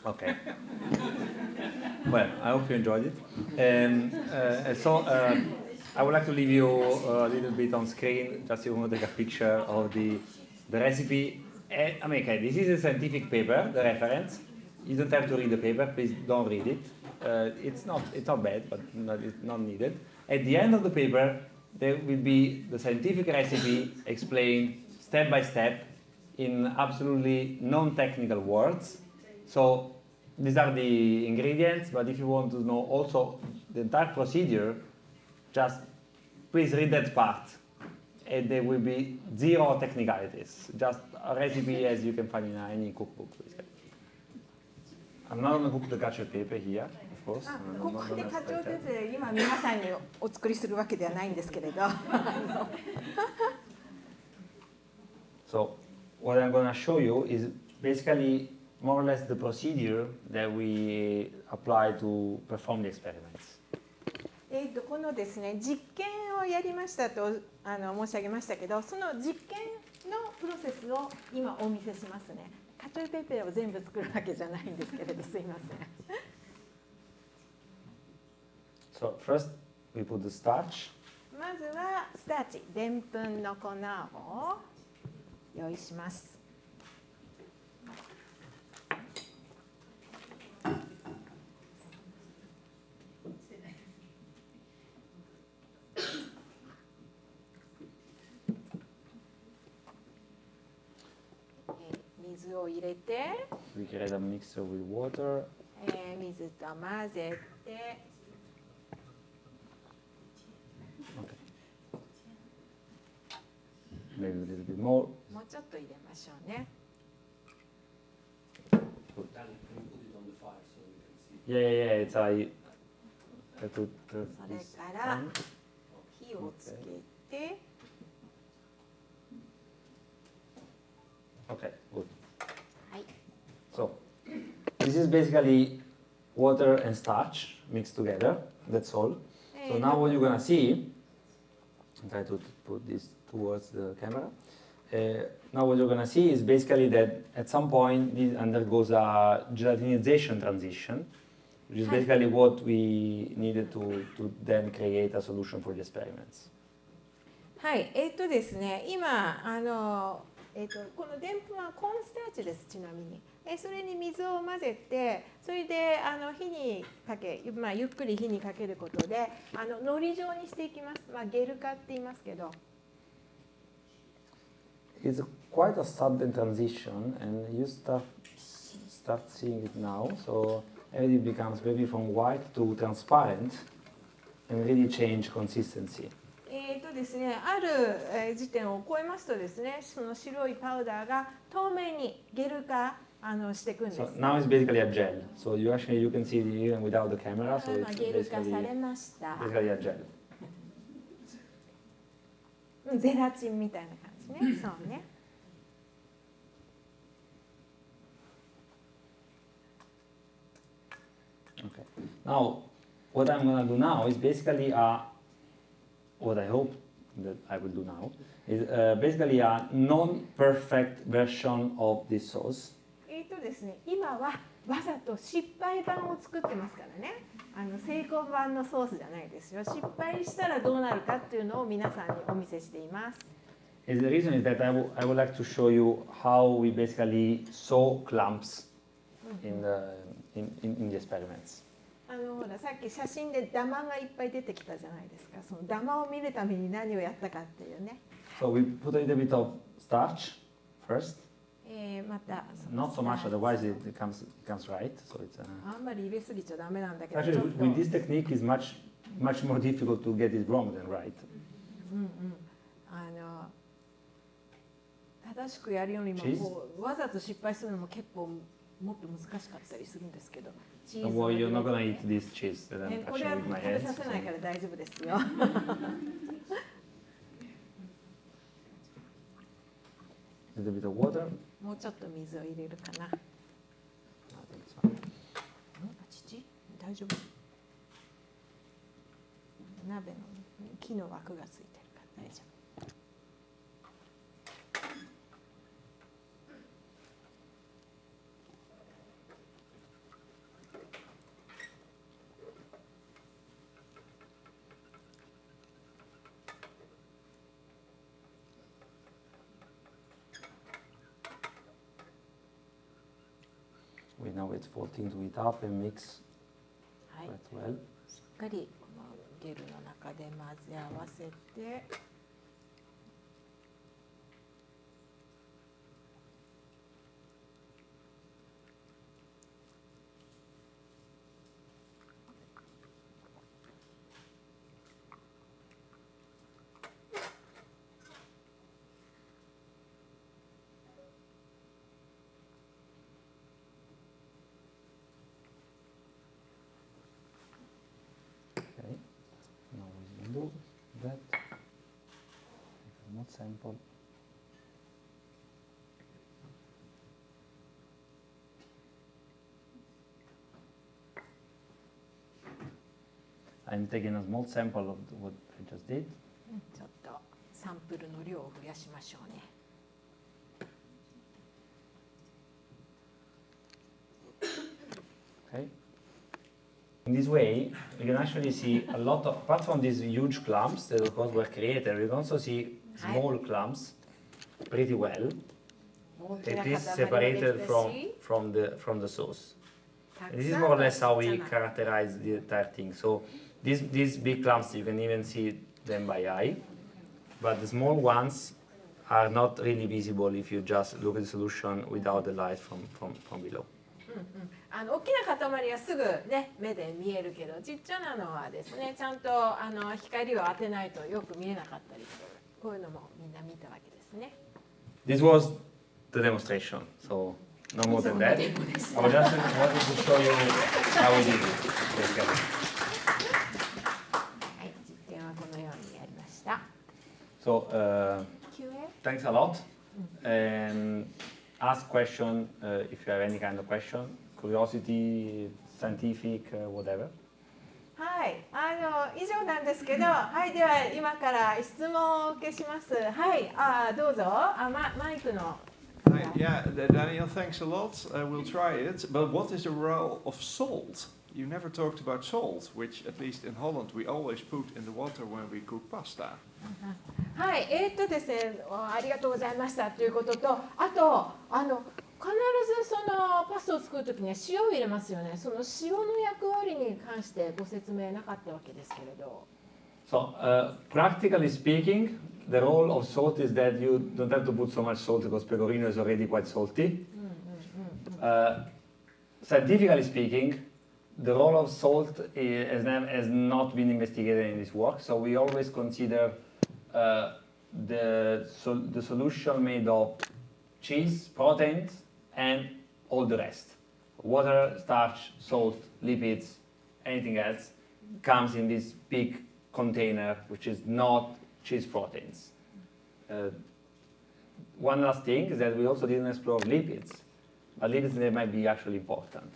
Okay. Well, I hope you enjoyed it. I would like to leave you a little bit on screen, just you want to take a picture of the recipe. I mean, okay, this is a scientific paper, the reference. You don't have to read the paper, please don't read it. It's not bad, but it's not needed. At the end of the paper, there will be the scientific recipe explained step by step in absolutely non-technical words. So these are the ingredients, but if you want to know also the entire procedure, just please read that part. And there will be zero technicalities, just a recipe as you can find in any cookbook. I'm not going to cook the Cacio Pepe here, of course. ここでカチョウペペ今皆さんにお作りするわけではないんですけれど。So what I'm going to show you is basically more or less the procedure that we apply to perform the experiments. このですね、実験をやりましたと申し上げましたけど、その実験のプロセスを今お見せしますね。カチョウペペを全部作るわけじゃないんですけれど、すいません。So first we put the starch. まずはスターチ、でんぷんの粉を用意します。水を入れて、We create a mixture with water. 水と混ぜて、Maybe a little bit more. もうちょっと入れましょうね。Yeah. It's I put それから火をつけて、Okay, good. はい。 So this is basically water and starch mixed together. That's all. So now what you're gonna see, try to put this towards the camera. Now what you're gonna see is basically that at some point this undergoes a gelatinization transition, which is basically what we needed to then create a solution for the experiments. はい、ですね、今このでんぷんはコーンスターチです。ちなみに、それに水を混ぜて、それで火にかけ、ゆっくり火にかけることでのり状にしていきます。ゲル化って言いますけど。It's quite a sudden transition, and you start seeing it now. So everything becomes maybe from white to transparent, and really change consistency. ですね、ある時点を超えますとですね、その白いパウダーが透明にゲル化していくんです。So now it's basically a gel. So you can see it even without the camera. So it's ゲル化されました。basically a gel. ゼラチンみたいな感じね。そうね。Okay. Now, what I'm gonna do now is basically what I hope that I will do now is basically a non-perfect version of this sauce. ですね、今はわざと失敗版を作ってますからね。成功版のソースじゃないですよ。失敗したらどうなるかっていうのを皆さんにお見せしています。The reason is that I would like to show you how we basically saw clumps in the experiments. ほらさっき写真でダマがいっぱい出てきたじゃないですか。そのダマを見るために何をやったかっていうね。So we put a little bit of starch first. また Not so much, otherwise it becomes right. So it's あんまり入れすぎちゃダメなんだけど。actually with this technique is much more difficult to get it wrong than right. 正しくやるよりもこうわざと失敗するのも結構もっと難しかったりするんですけど。Don't worry, you're not gonna eat this cheese that I'm これ touching は with my 食べ hands. させないから大丈夫ですよ。 A little bit of water. もうちょっと水を入れるかな。父、大丈夫。鍋の木の枠がついてるから大丈夫。Sorry, now it's 14 to heat up and mix はい、 quite well. しっかりこのゲルの中で混ぜ合わせて、 Okay, now we can do that. Take a remote sample. I'm taking a small sample of what I just did. ちょっとサンプルの量を増やしましょうね。 Okay. In this way, we can actually see a lot of, apart from these huge clumps that of course were created, we can also see small clumps pretty well. 大き It な is 塊がで separated きた from, し、 from the source. た And く this is さん more or の less how ちっ we ちゃな characterize the entire thing. So these big clumps, you can even see them by eye, but the small ones are not really visible if you just look at the solution without the light from below. 大きな塊はすぐね目で見えるけど、ちっちゃなのはですね、ちゃんと光を当てないとよく見えなかったりする。こういうのもみんな見たわけですね。 This was the demonstration, so no more than that. I just wanted to show you how we did it. Basically. はい、実験はこのようにやりました。 So Q&A? thanks a lot, and ask question if you have any kind of question, curiosity, scientific, whatever. はい、以上なんですけど、はい、では今から質問をお受けします。はい、どうぞ。マイクの。 Yeah, Daniel, thanks a lot. We'll try it. But what is the role of salt? You never talked about salt, which at least in Holland we always put in the water when we cook pasta. はい、ですね、ありがとうございましたということと、あと必ずそのパスタを作るときには塩を入れますよね。その塩の役割に関してご説明なかったわけですけれど。 So practically speaking, the role of salt is that you don't have to put so much salt because pecorino is already quite salty. Scientifically speaking, the role of salt has not been investigated in this work, so we always consider the solution made of cheese, proteins, and all the rest. Water, starch, salt, lipids, anything else comes in this big container, which is not cheese proteins. One last thing is that we also didn't explore lipids, but lipids they might be actually important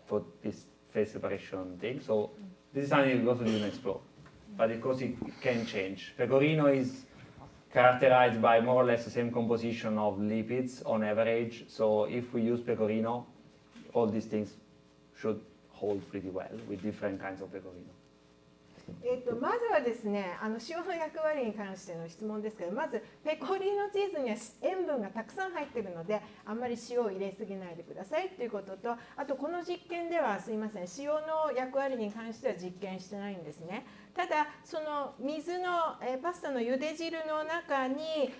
for this phase separation thing. So this is something we also didn't explore, but of course it can change. Pecorino is characterized by more or less the same composition of lipids on average. So if we use pecorino, all these things should hold pretty well with different kinds of pecorino. まずはですね、塩の役割に関しての質問ですけど、まずペコリーノチーズには塩分がたくさん入っているので、あんまり塩を入れすぎないでくださいということと、あとこの実験ではすいません、塩の役割に関しては実験してないんですね。ただその水の、パスタの茹で汁の中に、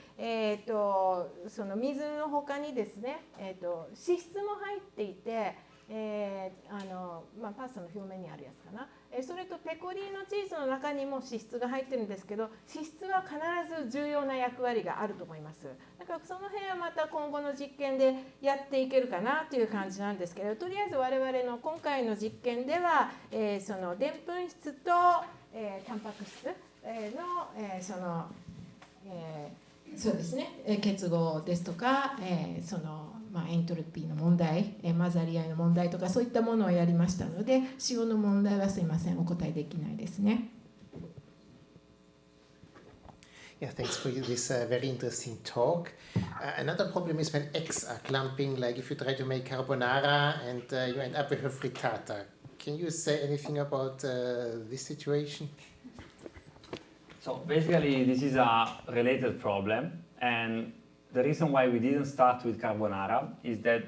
その水の他にですね、脂質も入っていて、パスタの表面にあるやつかな、それとペコリーノチーズの中にも脂質が入ってるんですけど、脂質は必ず重要な役割があると思います。だからその辺はまた今後の実験でやっていけるかなという感じなんですけど、とりあえず我々の今回の実験では、そのでんぷん質と、タンパク質の、そうですね、結合ですとか、そのエントロピーの問題、混ざり合いの問題とかそういったものをやりましたので、塩の問題はすいません、お答えできないですね。Yeah, thanks for this very interesting talk. Another problem is when eggs are clumping, like if you try to make carbonara and you end up with a frittata. Can you say anything about this situation? So basically this is a related problem, and the reason why we didn't start with carbonara is that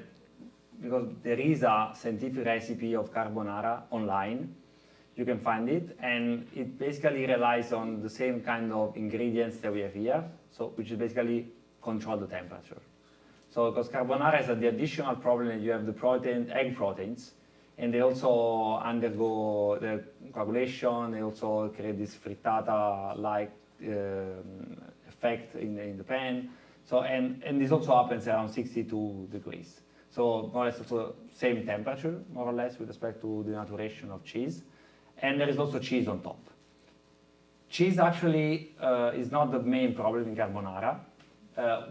because there is a scientific recipe of carbonara online. You can find it, and it basically relies on the same kind of ingredients that we have here, so which is basically control the temperature. So because carbonara has the additional problem that you have the egg proteins, and they also undergo the coagulation. They also create this frittata-like effect in the pan. So and this also happens around 62 degrees. So more or less also same temperature, more or less, with respect to the denaturation of cheese. And there is also cheese on top. Cheese actually is not the main problem in carbonara.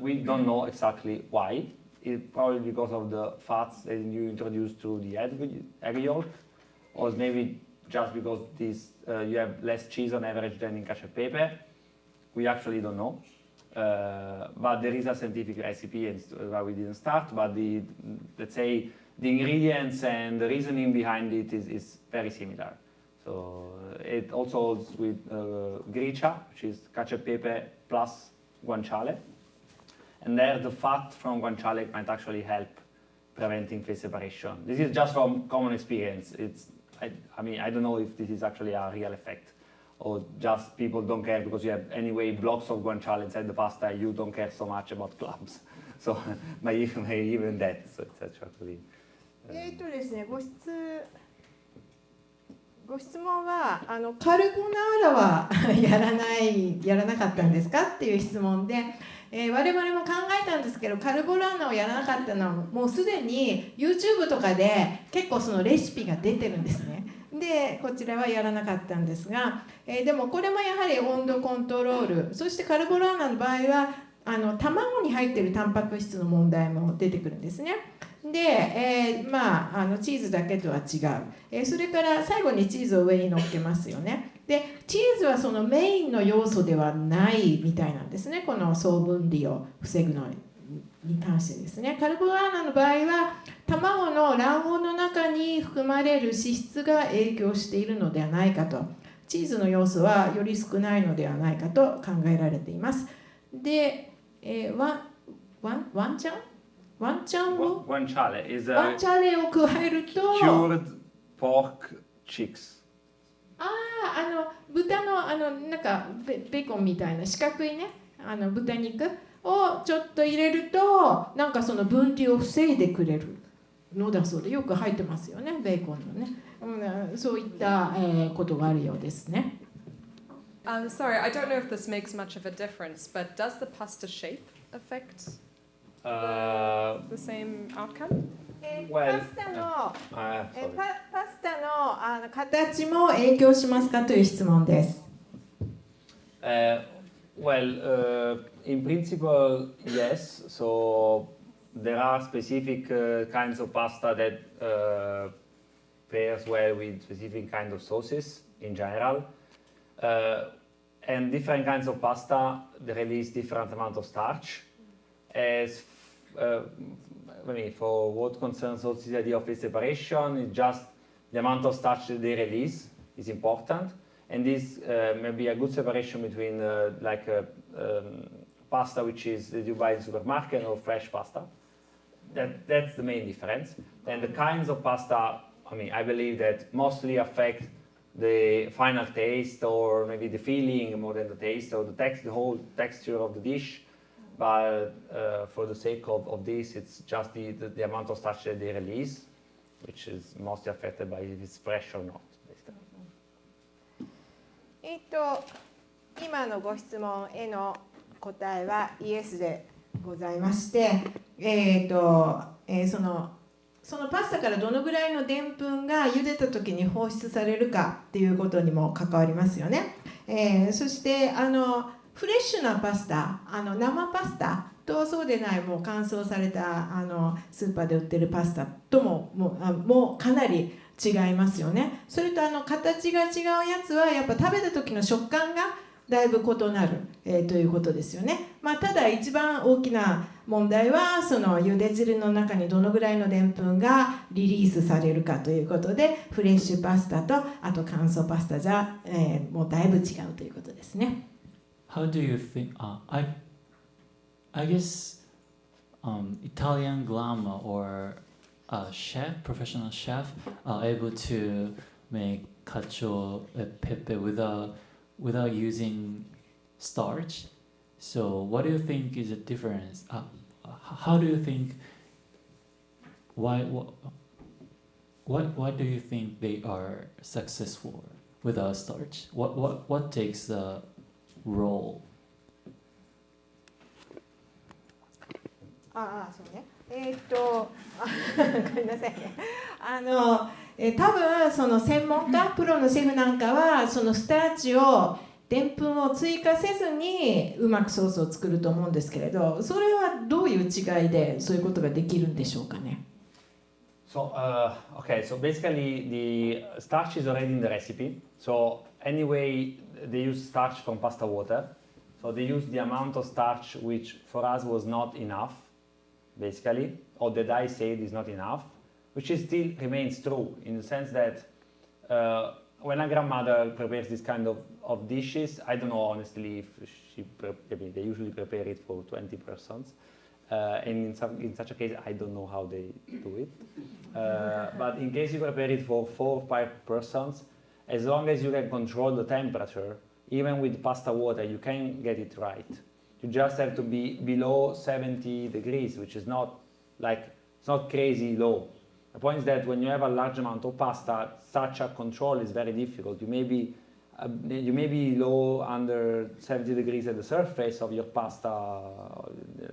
We don't know exactly why. It's probably because of the fats that you introduce to the egg yolk, or maybe just because you have less cheese on average than in cacio e pepe. We actually don't know. But there is a scientific recipe, and why we didn't start. But let's say the ingredients and the reasoning behind it is very similar. So it also holds with gricia, which is cacio e pepe plus guanciale. And there the fat from guanciale might actually help preventing phase separation. This is just from common experience. I mean, I don't know if this is actually a real effect, or just people don't care because you have anyway blocks of guanciale inside the pasta, you don't care so much about clumps. So maybe even that. So it's actually. ですね、ご質問はカルボナーラはやらなかったんですかっていう質問で、我々も考えたんですけど、カルボナーラをやらなかったのはもうすでに YouTube とかで結構そのレシピが出てるんですね。でこちらはやらなかったんですが、でもこれもやはり温度コントロール、そしてカルボナーラの場合は卵に入っているタンパク質の問題も出てくるんですね。で、チーズだけとは違う、それから最後にチーズを上に乗っけますよね。でチーズはそのメインの要素ではないみたいなんですね、この総分離を防ぐのに関してですね。カルボナーラの場合は卵の卵黄の中に含まれる脂質が影響しているのではないかと、チーズの要素はより少ないのではないかと考えられています。で、ワンチャレを加えると cured pork chicks。豚のなんかベーコンみたいな四角いね豚肉をちょっと入れるとなんかその分離を防いでくれるのだそうで、よく入ってますよね、ベーコンのね、そういったことがあるようですね。Sorry, I don't know if this makes much of a difference, but does the pasta shape affect the same outcome? パスタの形も影響しますかという質問です。In principle, yes. So there are specific kinds of pasta that pairs well with specific kinds of sauces in general. And different kinds of pasta they release different amount of starch. For what concerns also the idea of phase separation, it's just the amount of starch that they release is important, and this may be a good separation between pasta which is that you buy in the supermarket or fresh pasta. That's the main difference. And the kinds of pasta, I believe that mostly affect the final taste or maybe the feeling more than the taste or the whole texture of the dish. But for the sake of this, it's just the amount of starch that they release, which is mostly affected by if it's fresh or not. 今のご質問への答えはイエスでございまして、そのパスタからどのぐらいのでんぷんが茹でた時に放出されるかっていうことにも関わりますよね。そしてフレッシュなパスタ、生パスタとそうでないもう乾燥されたスーパーで売ってるパスタともうかなり違いますよね。それと形が違うやつはやっぱ食べた時の食感がだいぶ異なる、ということですよね。ただ一番大きな問題はその茹で汁の中にどのぐらいのでんぷんがリリースされるかということで、フレッシュパスタとあと乾燥パスタじゃ、もうだいぶ違うということですね。How do you think? I guess Italian glamour or professional chef, are able to make cacio e pepe without using starch. So what do you think is the difference? How do you think? Why do you think they are successful without starch? What takes the role? そうね。ごめんなさいね。多分その専門家、プロのシェフなんかはそのスターチをでんぷんを追加せずにうまくソースを作ると思うんですけれど、それはどういう違いでそういうことができるんでしょうかね。So, okay, so basically the starch is already in the recipe. So anyway, they use starch from pasta water. So they use the amount of starch which for us was not enough, basically, or that I said is not enough, which is still remains true in the sense that when a grandmother prepares this kind of dishes, I don't know honestly if they usually prepare it for 20 persons. And in such a case, I don't know how they do it. But in case you prepare it for 4 or 5 persons, as long as you can control the temperature, even with pasta water, you can get it right. You just have to be below 70 degrees, which is not like, it's not crazy low. The point is that when you have a large amount of pasta, such a control is very difficult. You may be low under 70 degrees at the surface of your pasta,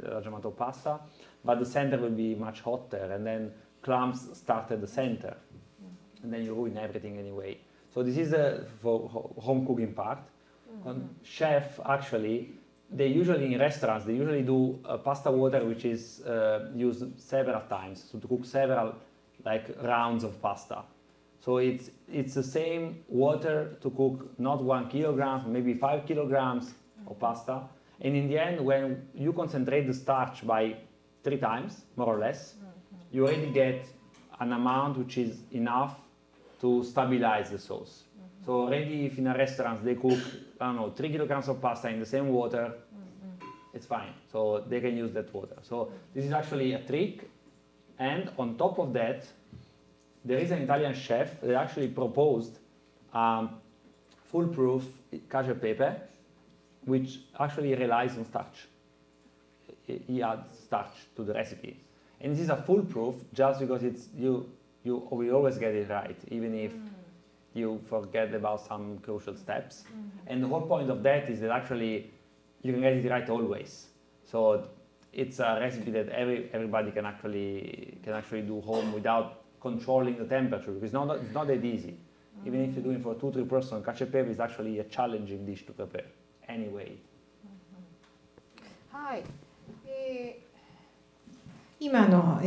large amount of pasta, but the center will be much hotter, and then clumps start at the center, and then you ruin everything anyway. So this is for home cooking part. Chef, actually, they usually in restaurants, they usually do pasta water which is used several times, so to cook several like rounds of pasta. So it's the same water to cook not 1 kilogram, maybe 5 kilograms of pasta. And in the end, when you concentrate the starch by 3 times, more or less, you already get an amount which is enough to stabilize the sauce. So already if in a restaurant they cook, I don't know, 3 kilograms of pasta in the same water, it's fine. So they can use that water. So this is actually a trick. And on top of that, there is an Italian chef that actually proposed foolproof cacio e pepe, which actually relies on starch. He adds starch to the recipe. And this is a foolproof just because it's we always get it right, even if you forget about some crucial steps. And the whole point of that is that actually you can get it right always. So it's a recipe that everybody can actually do home without controlling the temperature, because it's not that easy. Even if you're doing for 2-3 persons, cacio e pepe is actually a challenging dish to prepare anyway. はい。今の、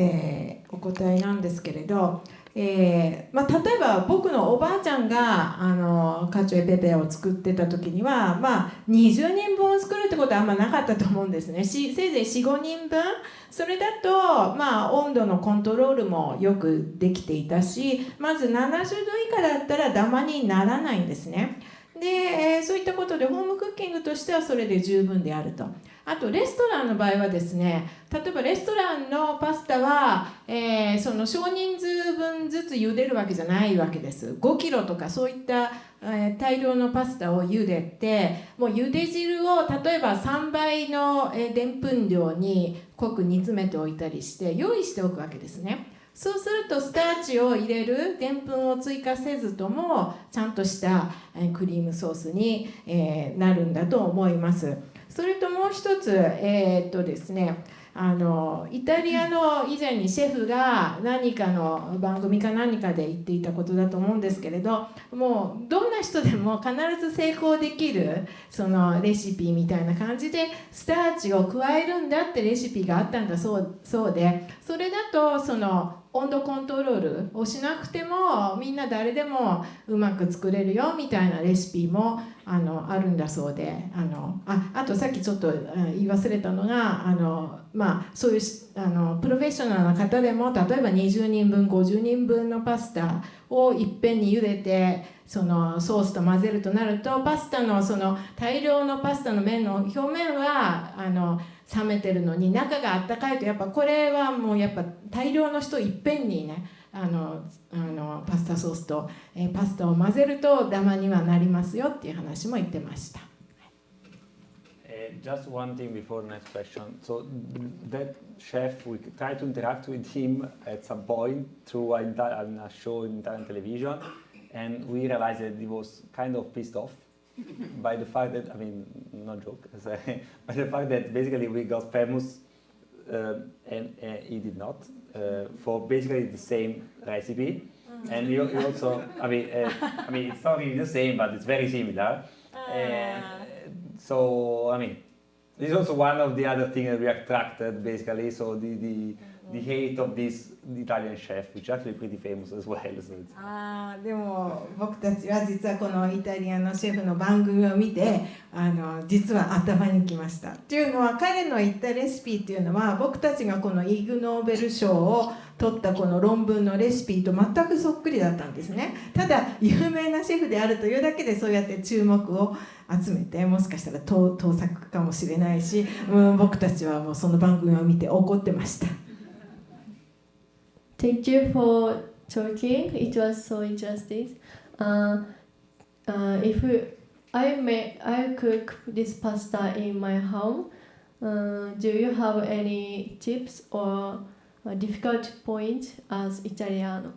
お答えなんですけれど、例えば僕のおばあちゃんがカチョエペペを作ってた時には、20人分作るってことはあんまなかったと思うんですね。せいぜい 4,5 人分。それだと、温度のコントロールもよくできていたし、まず70度以下だったらダマにならないんですね。で、そういったことでホームクッキングとしてはそれで十分であると。あとレストランの場合はですね、例えばレストランのパスタは、その少人数分ずつ茹でるわけじゃないわけです。5キロとかそういった、大量のパスタを茹でて、もう茹で汁を例えば3倍のでんぷん量に濃く煮詰めておいたりして用意しておくわけですね。そうするとスターチを入れるでんぷんを追加せずともちゃんとしたクリームソースになるんだと思います。それともう一つ、ですね、イタリアの以前にシェフが何かの番組か何かで言っていたことだと思うんですけれど、もうどんな人でも必ず成功できるそのレシピみたいな感じでスターチを加えるんだってレシピがあったんだそうで、それだとその温度コントロールをしなくてもみんな誰でもうまく作れるよみたいなレシピもあるんだそうで、あとさっきちょっと言い忘れたのがそういうプロフェッショナルな方でも例えば20人分50人分のパスタをいっぺんに茹でてそのソースと混ぜるとなるとパスタのその大量のパスタの麺の表面は冷めてるのに中があったかいとやっぱこれはもうやっぱ大量の人いっぺんにねパスタソースと、パスタを混ぜるとダマにはなりますよっていう話も言ってました。Just one thing before the next question. So that chef, we tried to interact with him at some point through a show in Italian television, and we realized that he was kind of pissed off by the fact that, I mean, no joke, by the fact that basically we got famous and he did not, for basically the same recipe. And he also, I mean, it's not really the same, but it's very similar. So, I mean, this is also one of the other things that we attracted, basically. So the hate of this Italian chef, which is actually pretty famous as well. So it's でも僕たちは実はこのイタリアのシェフの番組を見て実は頭にきました。っていうのは彼の言ったレシピっていうのは僕たちがこのイグ・ノーベル賞を取ったこの論文のレシピと全くそっくりだったんですね。ただ有名なシェフであるというだけでそうやって注目を集めてもしかしたら盗作かもしれないし、僕たちはもうその番組を見て怒ってました。Thank you for talking. It was so interesting. If I cook this pasta in my home, do you have any tips or difficult point as Italiano?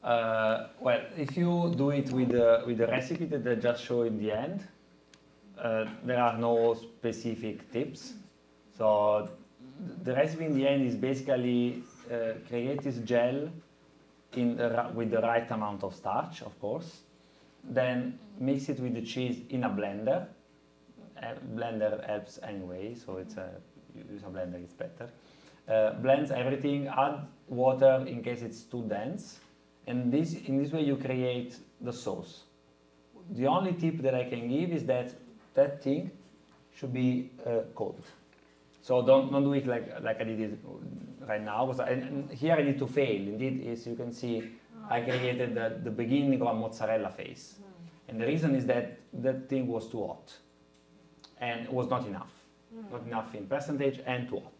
Well, if you do it with the recipe that I just showed in the end, there are no specific tips. So the recipe in the end is basically create this gel with the right amount of starch, of course. Then mix it with the cheese in a blender. Blender helps anyway, so use a blender, it's better. Blends everything, add water in case it's too dense. And in this way you create the sauce. The only tip that I can give is that thing should be cold. So don't do it like I did it right now. Because and here I need to fail. Indeed, as you can see, I created the beginning of a mozzarella face. And the reason is that thing was too hot. And it was not enough. Not enough in percentage and too hot.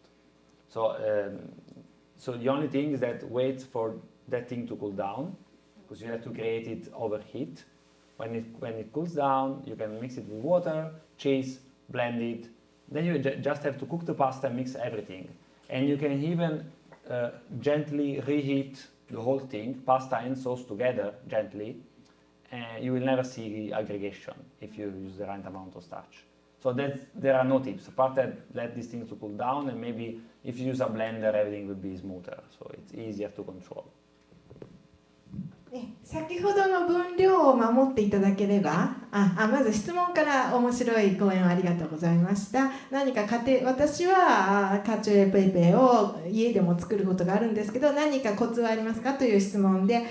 So the only thing is that wait for that thing to cool down, because you have to create it over heat. When it cools down, you can mix it with water, cheese, blend it. Then you just have to cook the pasta and mix everything. And you can even gently reheat the whole thing, pasta and sauce together, gently. And you will never see aggregation if you use the right amount of starch. So there are no tips. Apart that, let these things to cool down, and maybe if you use a blender, everything will be smoother. So it's easier to control. 先ほどの分量を守っていただければまず質問から面白い講演をありがとうございました。何か私はカチョエペペを家でも作ることがあるんですけど何かコツはありますかという質問で、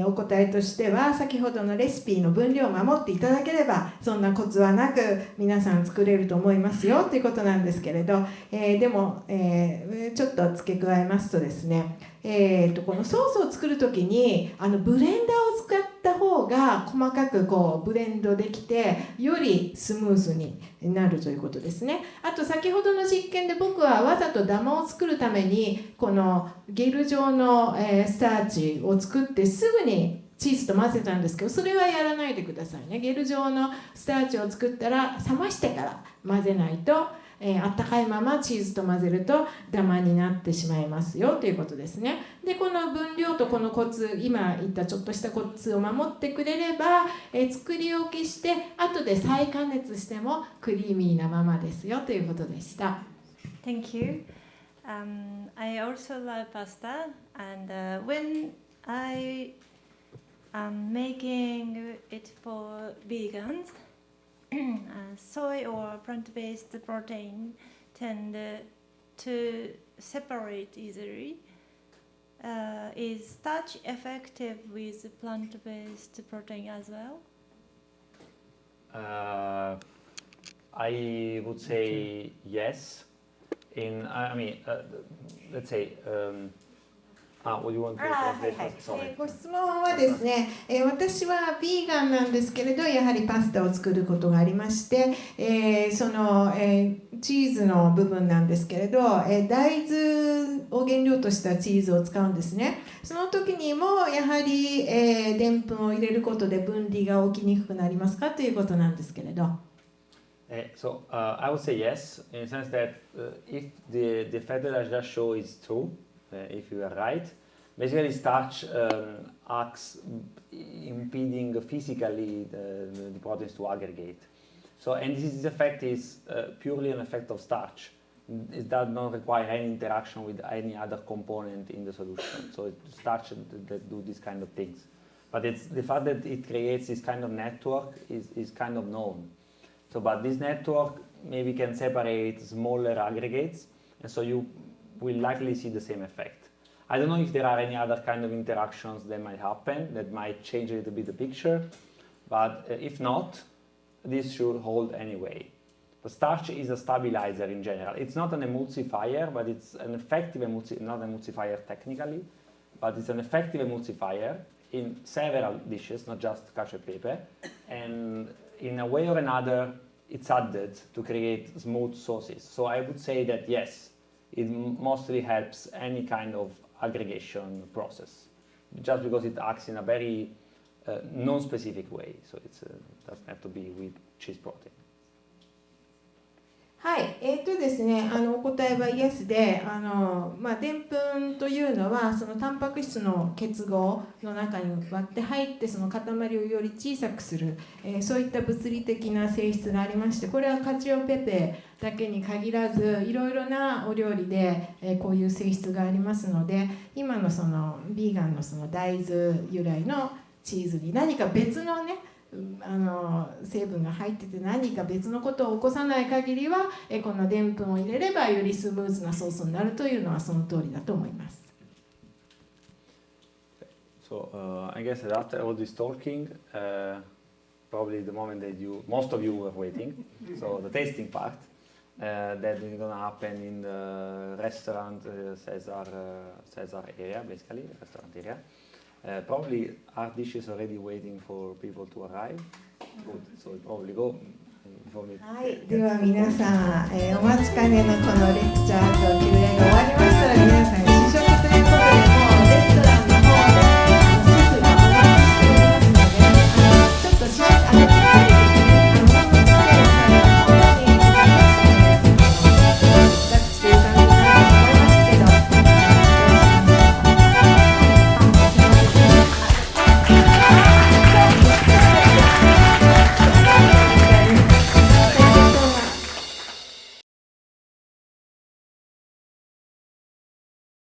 お答えとしては先ほどのレシピの分量を守っていただければそんなコツはなく皆さん作れると思いますよということなんですけれど、でも、ちょっと付け加えますとですねこのソースを作るときにブレンダーを使った方が細かくこうブレンドできてよりスムーズになるということですね。あと先ほどの実験で僕はわざとダマを作るためにこのゲル状のスターチを作ってすぐにチーズと混ぜたんですけどそれはやらないでくださいね。ゲル状のスターチを作ったら冷ましてから混ぜないとあったかいままチーズと混ぜるとダマになってしまいますよということですね。でこの分量とこのコツ今言ったちょっとしたコツを守ってくれれば、作り置きして後で再加熱してもクリーミーなままですよということでした。Thank you. I also love pasta and when I am making it for vegans soy or plant-based protein tend to separate easily. Is starch effective with plant-based protein as well? I would say yes. Let's say What do you want to はい translate? はい Sorry. ご質問はですね、私はビーガンなんですけれど、やはりパスタを作ることがありまして、その、チーズの部分なんですけれど、大豆を原料としたチーズを使うんですね。その時にもやはりでんぷんを入れることで分離が起きにくくなりますかということなんですけれど。So I would say yes, in the sense that if the fact that I just show is true, if you are right, basically starch acts impeding physically the proteins to aggregate. So, and this effect is purely an effect of starch. It does not require any interaction with any other component in the solution. So it's starch that do these kind of things. But it's the fact that it creates this kind of network is kind of known. So, but this network maybe can separate smaller aggregates, and so you will likely see the same effect. I don't know if there are any other kind of interactions that might happen that might change a little bit the picture, but if not, this should hold anyway. But starch is a stabilizer in general. It's not an emulsifier, but it's an effective not emulsifier technically, but it's an effective emulsifier in several dishes, not just cacio e pepe, and in a way or another, it's added to create smooth sauces. So I would say that yes, it mostly helps any kind of aggregation process, just because it acts in a very non-specific way. So it doesn't have to be with cheese protein. はい、ですね、お答えはイエスで、でんぷんというのはそのタンパク質の結合の中に割って入ってその塊をより小さくする、そういった物理的な性質がありまして、これはカチオペペだけに限らずいろいろなお料理で、こういう性質がありますので、今のそのビーガンのその大豆由来のチーズに何か別のね成分が入ってて何か別のことを起こさない限りはこのでんぷんを入れればよりスムーズなソースになるというのはその通りだと思います。So I guess that after all this talking, probably the moment that most of you were waiting, so the tasting part, that is going to happen in the restaurant Caesar area, basically, restaurant area. Probably our dishes already waiting for people to arrive. Good, so we'll probably go. はい、では皆さん、お待ちかねのこのレクチャーと Q&A が終わりました。